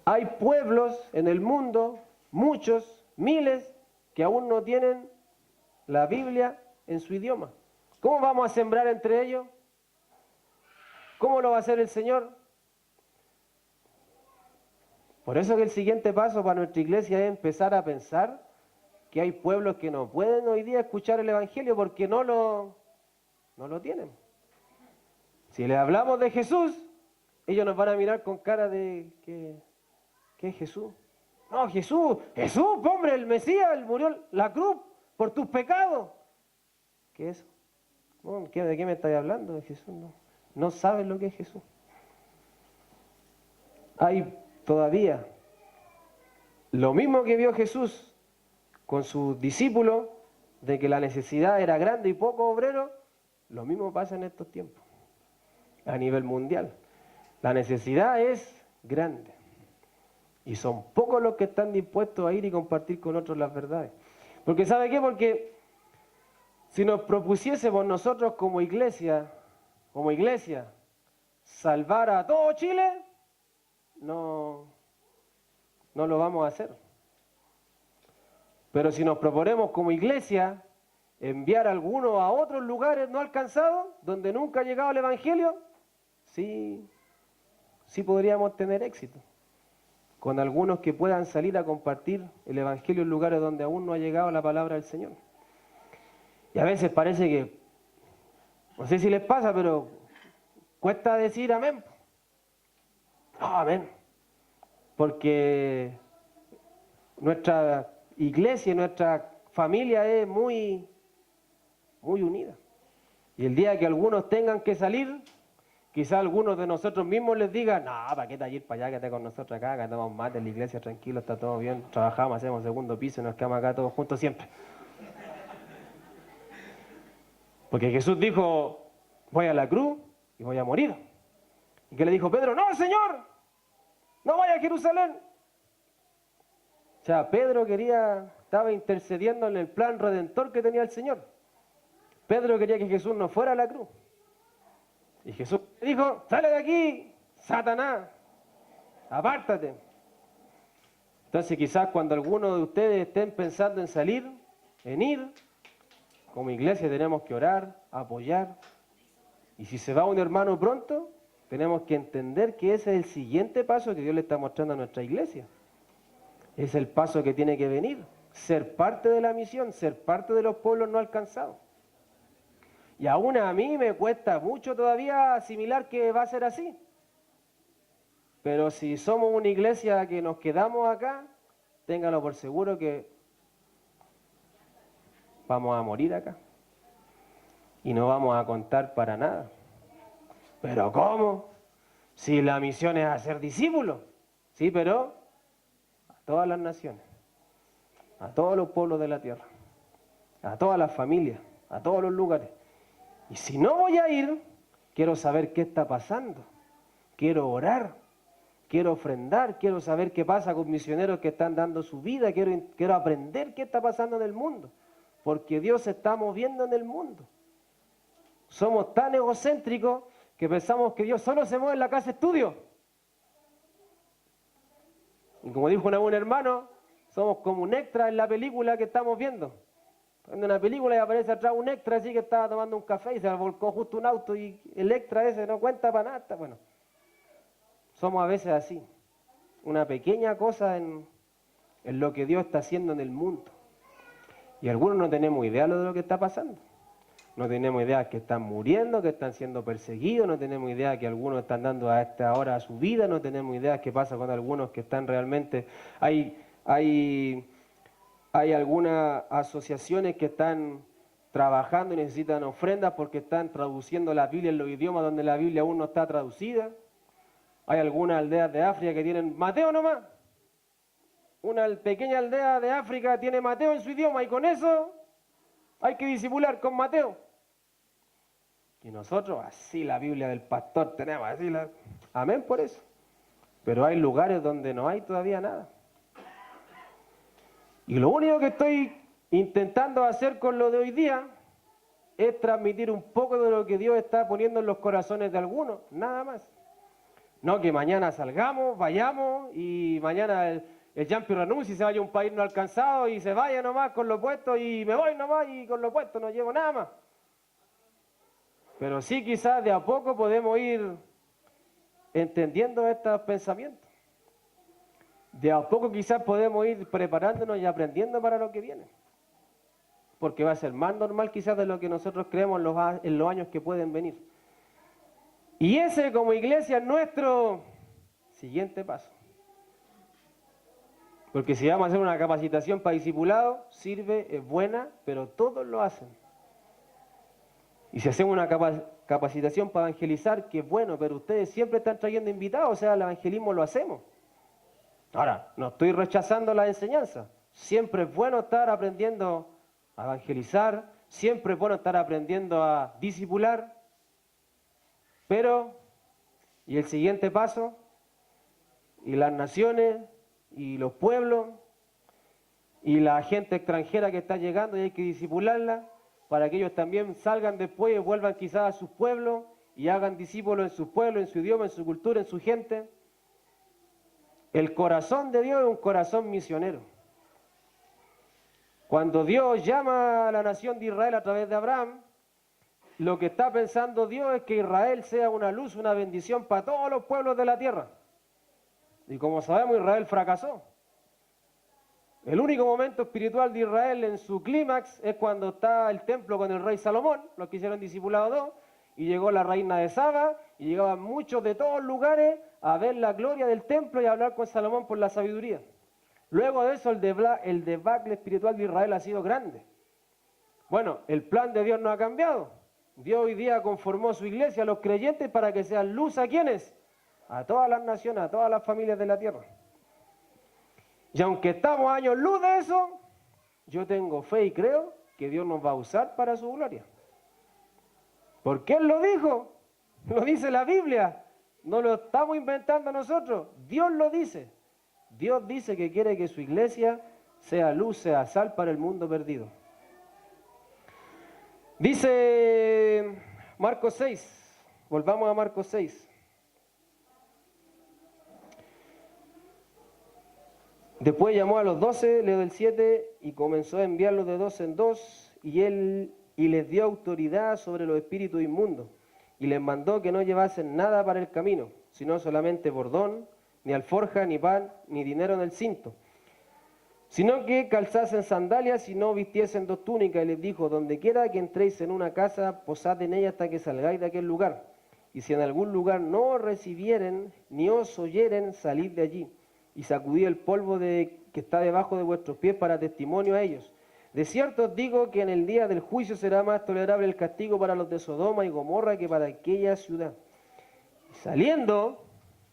Hay pueblos en el mundo, muchos, miles, que aún no tienen la Biblia en su idioma. ¿Cómo vamos a sembrar entre ellos? ¿Cómo lo va a hacer el Señor? Por eso que el siguiente paso para nuestra iglesia es empezar a pensar que hay pueblos que no pueden hoy día escuchar el Evangelio porque no lo tienen. Si les hablamos de Jesús, ellos nos van a mirar con cara de ¿qué es Jesús? No, Jesús, hombre, el Mesías, él murió en la cruz por tus pecados. ¿Qué es eso? ¿De qué me estáis hablando? De Jesús, no sabes lo que es Jesús. Hay todavía lo mismo que vio Jesús con sus discípulos, de que la necesidad era grande y poco obrero, lo mismo pasa en estos tiempos, a nivel mundial. La necesidad es grande y son pocos los que están dispuestos a ir y compartir con otros las verdades. Porque ¿sabe qué? Porque si nos propusiésemos nosotros como iglesia, salvar a todo Chile, no lo vamos a hacer. Pero si nos proponemos como iglesia enviar a algunos a otros lugares no alcanzados, donde nunca ha llegado el Evangelio, sí podríamos tener éxito. Con algunos que puedan salir a compartir el Evangelio en lugares donde aún no ha llegado la palabra del Señor. Y a veces parece que, no sé si les pasa, pero cuesta decir amén. No, amén. Porque nuestra iglesia, nuestra familia es muy unida. Y el día que algunos tengan que salir, quizás algunos de nosotros mismos les digan, no, ¿para qué te ir para allá? Quédate con nosotros acá, cantamos mate en la iglesia, tranquilo, está todo bien, trabajamos, hacemos segundo piso y nos quedamos acá todos juntos siempre. Porque Jesús dijo, voy a la cruz y voy a morir. ¿Y qué le dijo Pedro? No, Señor, no vaya a Jerusalén. O sea, Pedro estaba intercediendo en el plan redentor que tenía el Señor. Pedro quería que Jesús no fuera a la cruz. Y Jesús le dijo, sale de aquí, Satanás, apártate. Entonces quizás cuando algunos de ustedes estén pensando en salir, en ir, como iglesia tenemos que orar, apoyar. Y si se va un hermano pronto, tenemos que entender que ese es el siguiente paso que Dios le está mostrando a nuestra iglesia. Es el paso que tiene que venir, ser parte de la misión, ser parte de los pueblos no alcanzados. Y aún a mí me cuesta mucho todavía asimilar que va a ser así. Pero si somos una iglesia que nos quedamos acá, téngalo por seguro que vamos a morir acá. Y no vamos a contar para nada. ¿Pero cómo? Si la misión es hacer discípulos. Sí, pero a todas las naciones, a todos los pueblos de la tierra, a todas las familias, a todos los lugares. Y si no voy a ir, quiero saber qué está pasando. Quiero orar, quiero ofrendar, quiero saber qué pasa con misioneros que están dando su vida, quiero aprender qué está pasando en el mundo, porque Dios se está moviendo en el mundo. Somos tan egocéntricos que pensamos que Dios solo se mueve en la casa de estudio. Y como dijo un hermano, somos como un extra en la película que estamos viendo. Viendo una película y aparece atrás un extra así que estaba tomando un café y se volcó justo un auto y el extra ese no cuenta para nada. Bueno, somos a veces así. Una pequeña cosa en lo que Dios está haciendo en el mundo. Y algunos no tenemos idea de lo que está pasando. No tenemos idea que están muriendo, que están siendo perseguidos, no tenemos idea que algunos están dando a esta hora a su vida, no tenemos idea qué pasa con algunos que están realmente... Hay algunas asociaciones que están trabajando y necesitan ofrendas porque están traduciendo la Biblia en los idiomas donde la Biblia aún no está traducida. Hay algunas aldeas de África que tienen Mateo nomás. Una pequeña aldea de África tiene Mateo en su idioma y con eso hay que disipular con Mateo. Y nosotros, así la Biblia del pastor tenemos, así la... Amén por eso. Pero hay lugares donde no hay todavía nada. Y lo único que estoy intentando hacer con lo de hoy día es transmitir un poco de lo que Dios está poniendo en los corazones de algunos, nada más. No que mañana salgamos, vayamos y mañana el Yampi renuncie y se vaya a un país no alcanzado y se vaya nomás con lo puesto y me voy nomás y con lo puesto no llevo nada más. Pero sí quizás de a poco podemos ir entendiendo estos pensamientos. De a poco quizás podemos ir preparándonos y aprendiendo para lo que viene. Porque va a ser más normal quizás de lo que nosotros creemos en los años que pueden venir. Y ese como iglesia es nuestro siguiente paso. Porque si vamos a hacer una capacitación para discipulado, sirve, es buena, pero todos lo hacen. Y si hacemos una capacitación para evangelizar, que es bueno, pero ustedes siempre están trayendo invitados, o sea, el evangelismo lo hacemos. Ahora, no estoy rechazando la enseñanza. Siempre es bueno estar aprendiendo a evangelizar, siempre es bueno estar aprendiendo a discipular, pero, y el siguiente paso, y las naciones, y los pueblos, y la gente extranjera que está llegando y hay que discipularla, para que ellos también salgan después y vuelvan quizás a sus pueblos y hagan discípulos en sus pueblos, en su idioma, en su cultura, en su gente. El corazón de Dios es un corazón misionero. Cuando Dios llama a la nación de Israel a través de Abraham, lo que está pensando Dios es que Israel sea una luz, una bendición para todos los pueblos de la tierra. Y como sabemos, Israel fracasó. El único momento espiritual de Israel en su clímax es cuando está el templo con el rey Salomón, los que hicieron discipulado 2, y llegó la reina de Saba, y llegaban muchos de todos lugares a ver la gloria del templo y a hablar con Salomón por la sabiduría. Luego de eso el debacle espiritual de Israel ha sido grande. Bueno, el plan de Dios no ha cambiado. Dios hoy día conformó su iglesia, a los creyentes, para que sean luz a quienes, a todas las naciones, a todas las familias de la tierra. Y aunque estamos a años luz de eso, yo tengo fe y creo que Dios nos va a usar para su gloria. Porque Él lo dijo, lo dice la Biblia, no lo estamos inventando nosotros, Dios lo dice. Dios dice que quiere que su iglesia sea luz, sea sal para el mundo perdido. Dice Marcos 6, volvamos a Marcos 6. Después llamó a los 12, leo del 7, y comenzó a enviarlos de 2 en 2, y les dio autoridad sobre los espíritus inmundos, y les mandó que no llevasen nada para el camino, sino solamente bordón, ni alforja, ni pan, ni dinero en el cinto, sino que calzasen sandalias y no vistiesen 2 túnicas, y les dijo, donde quiera que entréis en una casa, posad en ella hasta que salgáis de aquel lugar, y si en algún lugar no os recibieren, ni os oyeren, salid de allí. y sacudid el polvo que está debajo de vuestros pies para testimonio a ellos. De cierto os digo que en el día del juicio será más tolerable el castigo para los de Sodoma y Gomorra que para aquella ciudad. Y saliendo,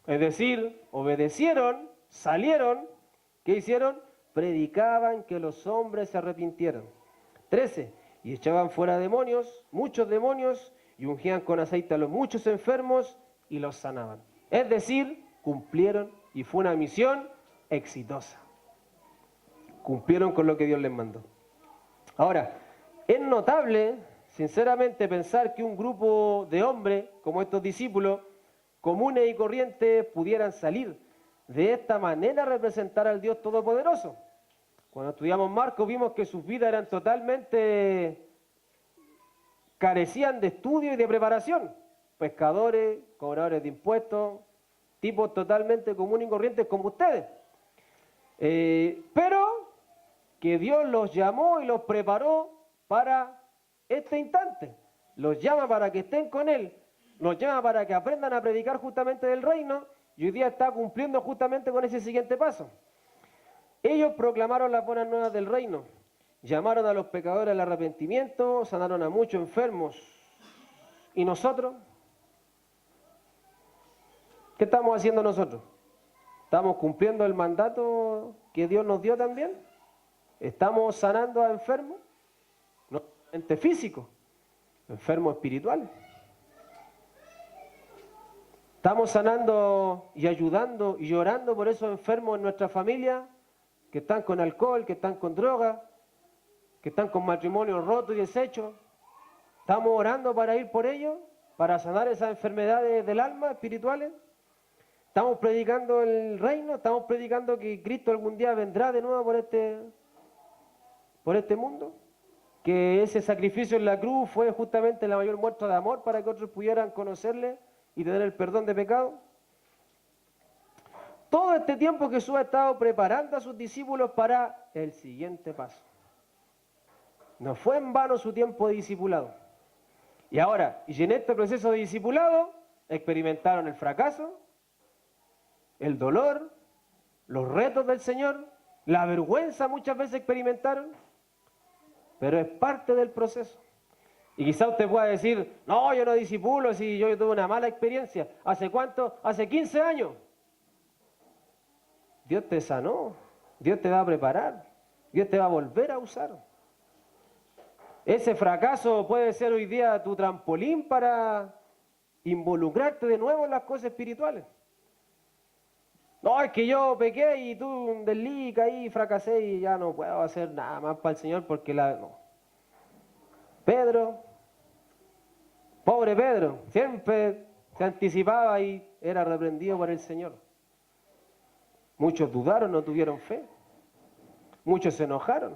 es decir, obedecieron, salieron, ¿qué hicieron? Predicaban que los hombres se arrepintieran. 13. Y echaban fuera demonios, muchos demonios, y ungían con aceite a los muchos enfermos y los sanaban. Es decir, cumplieron y fue una misión exitosa. Cumplieron con lo que Dios les mandó. Ahora, es notable, sinceramente, pensar que un grupo de hombres, como estos discípulos, comunes y corrientes, pudieran salir de esta manera a representar al Dios Todopoderoso. Cuando estudiamos Marcos vimos que sus vidas eran totalmente, carecían de estudio y de preparación. Pescadores, cobradores de impuestos, tipos totalmente comunes y corrientes como ustedes. Pero que Dios los llamó y los preparó para este instante. Los llama para que estén con Él, los llama para que aprendan a predicar justamente del reino, y hoy día está cumpliendo justamente con ese siguiente paso. Ellos proclamaron las buenas nuevas del reino, llamaron a los pecadores al arrepentimiento, sanaron a muchos enfermos. ¿Y nosotros? ¿Qué estamos haciendo nosotros? ¿Estamos cumpliendo el mandato que Dios nos dio también? ¿Estamos sanando a enfermos? No solamente físicos, enfermos espirituales. ¿Estamos sanando y ayudando y llorando por esos enfermos en nuestra familia que están con alcohol, que están con droga, que están con matrimonios rotos y deshechos? ¿Estamos orando para ir por ellos, para sanar esas enfermedades del alma espirituales? ¿Estamos predicando el reino? ¿Estamos predicando que Cristo algún día vendrá de nuevo por este mundo? Que ese sacrificio en la cruz fue justamente la mayor muestra de amor para que otros pudieran conocerle y tener el perdón de pecado. Todo este tiempo Jesús ha estado preparando a sus discípulos para el siguiente paso. No fue en vano su tiempo de discipulado. Y ahora, y en este proceso de discipulado, experimentaron el fracaso, el dolor, los retos del Señor, la vergüenza muchas veces experimentaron, pero es parte del proceso. Y quizá usted pueda decir, no, yo no discipulo, si yo tuve una mala experiencia. ¿Hace cuánto? Hace 15 años. Dios te sanó, Dios te va a preparar, Dios te va a volver a usar. Ese fracaso puede ser hoy día tu trampolín para involucrarte de nuevo en las cosas espirituales. No, es que yo pequé y tuve un desliz, caí, fracasé y ya no puedo hacer nada más para el Señor porque no. Pedro, pobre Pedro, siempre se anticipaba y era reprendido por el Señor. Muchos dudaron, no tuvieron fe. Muchos se enojaron.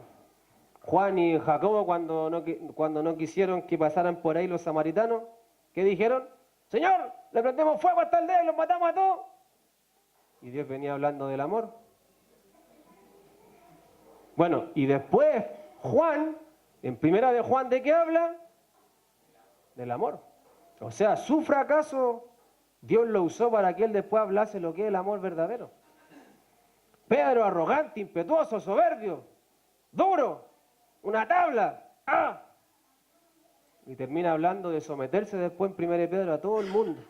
Juan y Jacobo cuando no quisieron que pasaran por ahí los samaritanos, ¿qué dijeron? Señor, le prendemos fuego a esta aldea y los matamos a todos. Y Dios venía hablando del amor. Bueno, y después Juan, en primera de Juan, ¿de qué habla? Del amor. O sea, su fracaso Dios lo usó para que él después hablase lo que es el amor verdadero. Pedro, arrogante, impetuoso, soberbio, duro, una tabla. ¡Ah! Y termina hablando de someterse después en 1 Pedro a todo el mundo.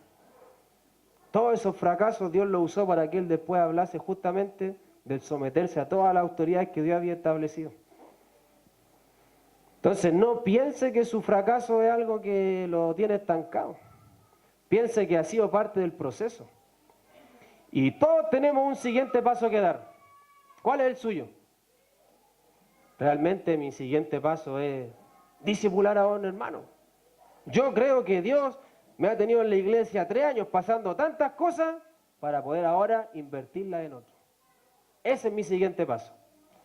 Todos esos fracasos Dios los usó para que él después hablase justamente del someterse a todas las autoridades que Dios había establecido. Entonces no piense que su fracaso es algo que lo tiene estancado. Piense que ha sido parte del proceso. Y todos tenemos un siguiente paso que dar. ¿Cuál es el suyo? Realmente mi siguiente paso es discipular a un hermano. Yo creo que Dios me ha tenido en la iglesia 3 años pasando tantas cosas para poder ahora invertirlas en otro. Ese es mi siguiente paso.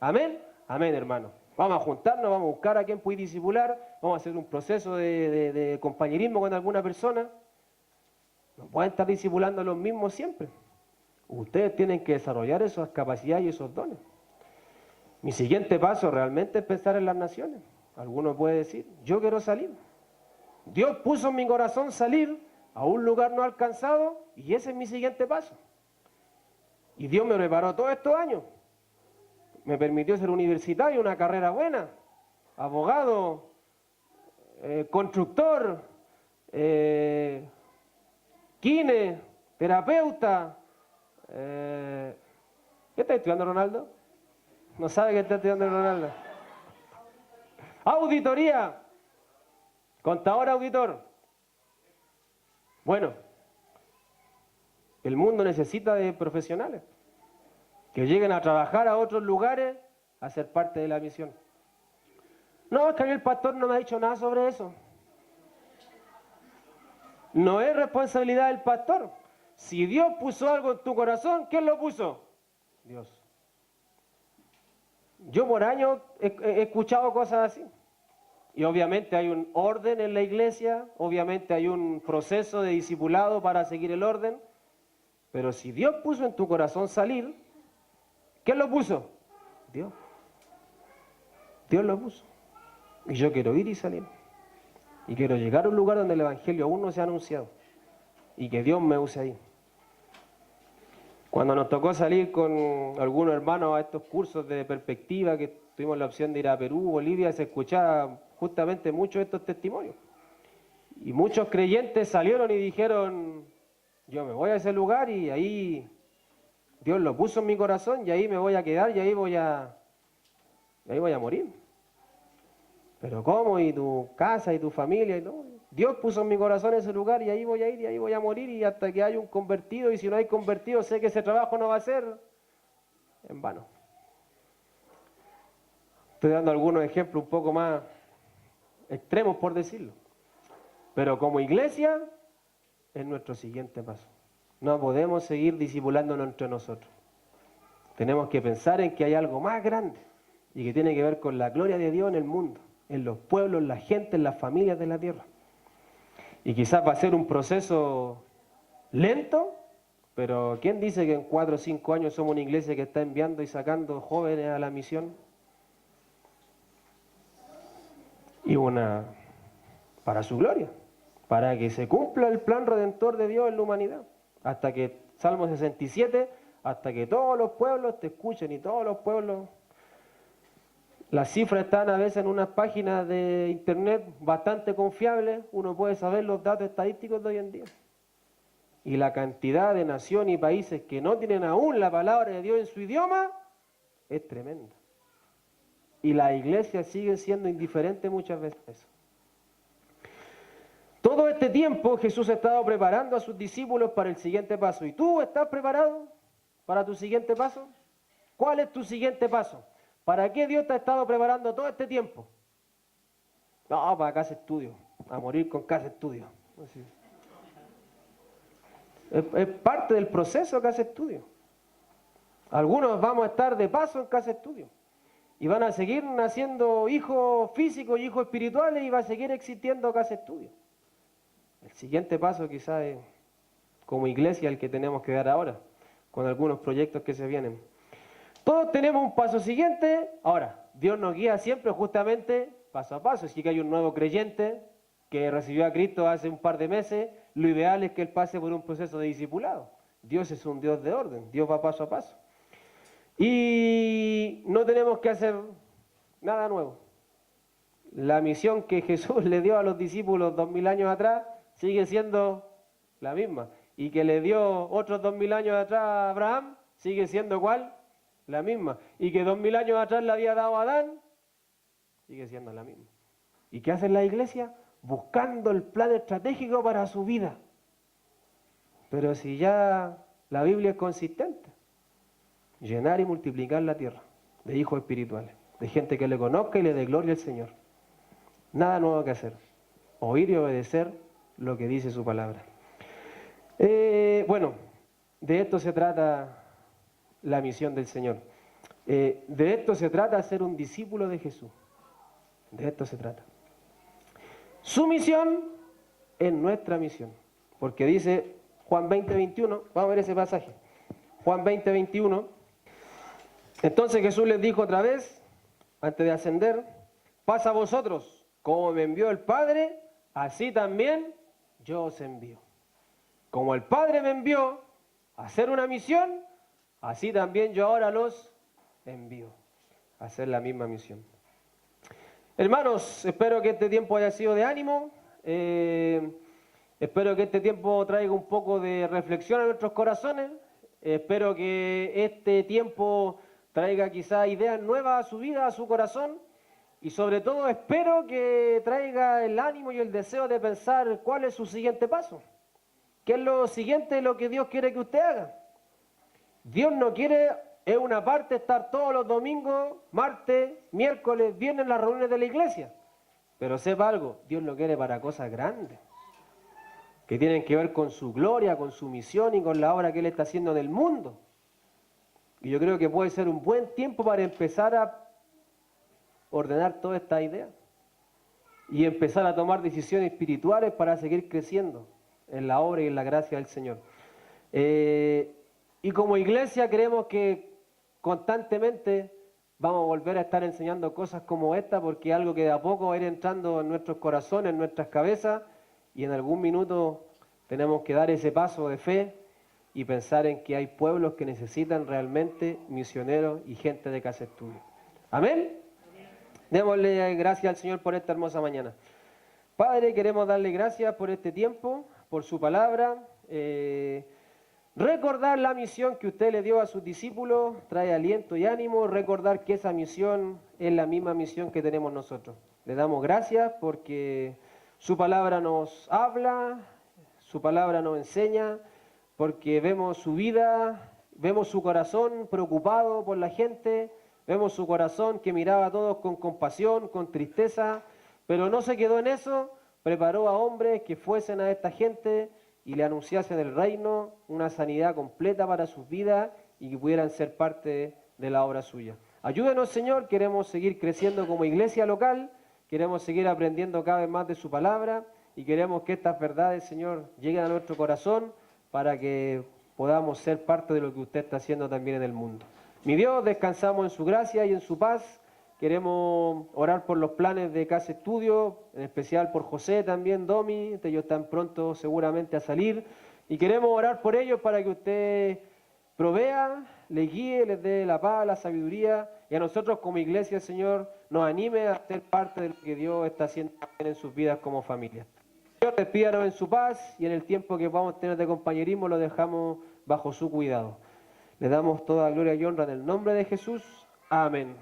¿Amén? Amén, hermano. Vamos a juntarnos, vamos a buscar a quien puede discipular, vamos a hacer un proceso de compañerismo con alguna persona. No pueden estar discipulando a los mismos siempre. Ustedes tienen que desarrollar esas capacidades y esos dones. Mi siguiente paso realmente es pensar en las naciones. Alguno puede decir, yo quiero salir. Dios puso en mi corazón salir a un lugar no alcanzado y ese es mi siguiente paso. Y Dios me preparó todos estos años. Me permitió ser universitario, una carrera buena, abogado, constructor, kine, terapeuta. ¿Qué está estudiando Ronaldo? No sabe qué está estudiando Ronaldo. Auditoría. Contador, auditor. Bueno, el mundo necesita de profesionales que lleguen a trabajar a otros lugares a ser parte de la misión. No, es que a mí el pastor no me ha dicho nada sobre eso. No es responsabilidad del pastor. Si Dios puso algo en tu corazón, ¿quién lo puso? Dios. Yo por años he escuchado cosas así. Y obviamente hay un orden en la iglesia, obviamente hay un proceso de discipulado para seguir el orden, pero si Dios puso en tu corazón salir, ¿quién lo puso? Dios. Dios lo puso. Y yo quiero ir y salir. Y quiero llegar a un lugar donde el evangelio aún no se ha anunciado. Y que Dios me use ahí. Cuando nos tocó salir con algunos hermanos a estos cursos de perspectiva, que tuvimos la opción de ir a Perú, Bolivia, se escuchaba justamente muchos de estos testimonios. Y muchos creyentes salieron y dijeron, yo me voy a ese lugar y ahí Dios lo puso en mi corazón y ahí me voy a quedar y ahí voy a morir. Pero ¿cómo? ¿Y tu casa y tu familia? Y no. Dios puso en mi corazón ese lugar y ahí voy a ir y ahí voy a morir y hasta que haya un convertido, y si no hay convertido sé que ese trabajo no va a ser en vano. Estoy dando algunos ejemplos un poco más extremos, por decirlo. Pero como iglesia es nuestro siguiente paso. No podemos seguir discipulándonos entre nosotros. Tenemos que pensar en que hay algo más grande y que tiene que ver con la gloria de Dios en el mundo, en los pueblos, en la gente, en las familias de la tierra. Y quizás va a ser un proceso lento, pero ¿quién dice que en 4 o 5 años somos una iglesia que está enviando y sacando jóvenes a la misión? Y para su gloria, para que se cumpla el plan redentor de Dios en la humanidad. Hasta que, Salmo 67, hasta que todos los pueblos te escuchen y todos los pueblos. Las cifras están a veces en unas páginas de internet bastante confiables, uno puede saber los datos estadísticos de hoy en día. Y la cantidad de naciones y países que no tienen aún la palabra de Dios en su idioma es tremenda. Y las iglesias siguen siendo indiferentes muchas veces. Todo este tiempo Jesús ha estado preparando a sus discípulos para el siguiente paso. ¿Y tú estás preparado para tu siguiente paso? ¿Cuál es tu siguiente paso? ¿Para qué Dios te ha estado preparando todo este tiempo? No, para casa estudio, a morir con casa estudio. Así. Es parte del proceso casa estudio. Algunos vamos a estar de paso en casa estudio. Y van a seguir naciendo hijos físicos y hijos espirituales y va a seguir existiendo casa estudio. El siguiente paso quizás es como iglesia el que tenemos que dar ahora, con algunos proyectos que se vienen. Todos tenemos un paso siguiente. Ahora, Dios nos guía siempre justamente paso a paso. Si hay un nuevo creyente que recibió a Cristo hace un par de meses, lo ideal es que él pase por un proceso de discipulado. Dios es un Dios de orden, Dios va paso a paso. Y no tenemos que hacer nada nuevo. La misión que Jesús le dio a los discípulos 2000 años atrás sigue siendo la misma. Y que le dio otros 2000 años atrás a Abraham, sigue siendo ¿cuál? La misma. Y que 2000 años atrás le había dado a Adán, sigue siendo la misma. ¿Y qué hace la iglesia? Buscando el plan estratégico para su vida. Pero si ya la Biblia es consistente, llenar y multiplicar la tierra de hijos espirituales, de gente que le conozca y le dé gloria al Señor. Nada nuevo que hacer. Oír y obedecer lo que dice su palabra. Bueno, de esto se trata la misión del Señor. De esto se trata ser un discípulo de Jesús. De esto se trata. Su misión es nuestra misión. Porque dice Juan 20:21, vamos a ver ese pasaje. Juan 20:21. Entonces Jesús les dijo otra vez, antes de ascender, pasa a vosotros, como me envió el Padre, así también yo os envío. Como el Padre me envió a hacer una misión, así también yo ahora los envío a hacer la misma misión. Hermanos, espero que este tiempo haya sido de ánimo. Espero que este tiempo traiga un poco de reflexión a nuestros corazones. Espero que este tiempo traiga quizás ideas nuevas a su vida, a su corazón. Y sobre todo espero que traiga el ánimo y el deseo de pensar cuál es su siguiente paso. ¿Qué es lo siguiente, lo que Dios quiere que usted haga? Dios no quiere, es una parte, estar todos los domingos, martes, miércoles, viernes en las reuniones de la iglesia. Pero sepa algo, Dios lo quiere para cosas grandes, que tienen que ver con su gloria, con su misión y con la obra que Él está haciendo en el mundo. Y yo creo que puede ser un buen tiempo para empezar a ordenar toda esta idea y empezar a tomar decisiones espirituales para seguir creciendo en la obra y en la gracia del Señor. Y como iglesia creemos que constantemente vamos a volver a estar enseñando cosas como esta, porque es algo que de a poco va a ir entrando en nuestros corazones, en nuestras cabezas, y en algún minuto tenemos que dar ese paso de fe y pensar en que hay pueblos que necesitan realmente misioneros y gente de casa estudio. ¿Amén? Démosle gracias al Señor por esta hermosa mañana. Padre, queremos darle gracias por este tiempo, por su palabra. Recordar la misión que usted le dio a sus discípulos trae aliento y ánimo. Recordar que esa misión es la misma misión que tenemos nosotros. Le damos gracias porque su palabra nos habla, su palabra nos enseña, porque vemos su vida, vemos su corazón preocupado por la gente. Vemos su corazón que miraba a todos con compasión, con tristeza, pero no se quedó en eso, preparó a hombres que fuesen a esta gente y le anunciasen el reino, una sanidad completa para sus vidas y que pudieran ser parte de la obra suya. Ayúdenos, Señor, queremos seguir creciendo como iglesia local, queremos seguir aprendiendo cada vez más de su palabra y queremos que estas verdades, Señor, lleguen a nuestro corazón para que podamos ser parte de lo que usted está haciendo también en el mundo. Mi Dios, descansamos en su gracia y en su paz. Queremos orar por los planes de Casa Estudio, en especial por José también, Domi, ellos están pronto seguramente a salir. Y queremos orar por ellos para que usted provea, les guíe, les dé la paz, la sabiduría. Y a nosotros como iglesia, Señor, nos anime a ser parte de lo que Dios está haciendo en sus vidas como familia. Señor, despídanos en su paz y en el tiempo que vamos a tener de compañerismo lo dejamos bajo su cuidado. Le damos toda gloria y honra en el nombre de Jesús. Amén.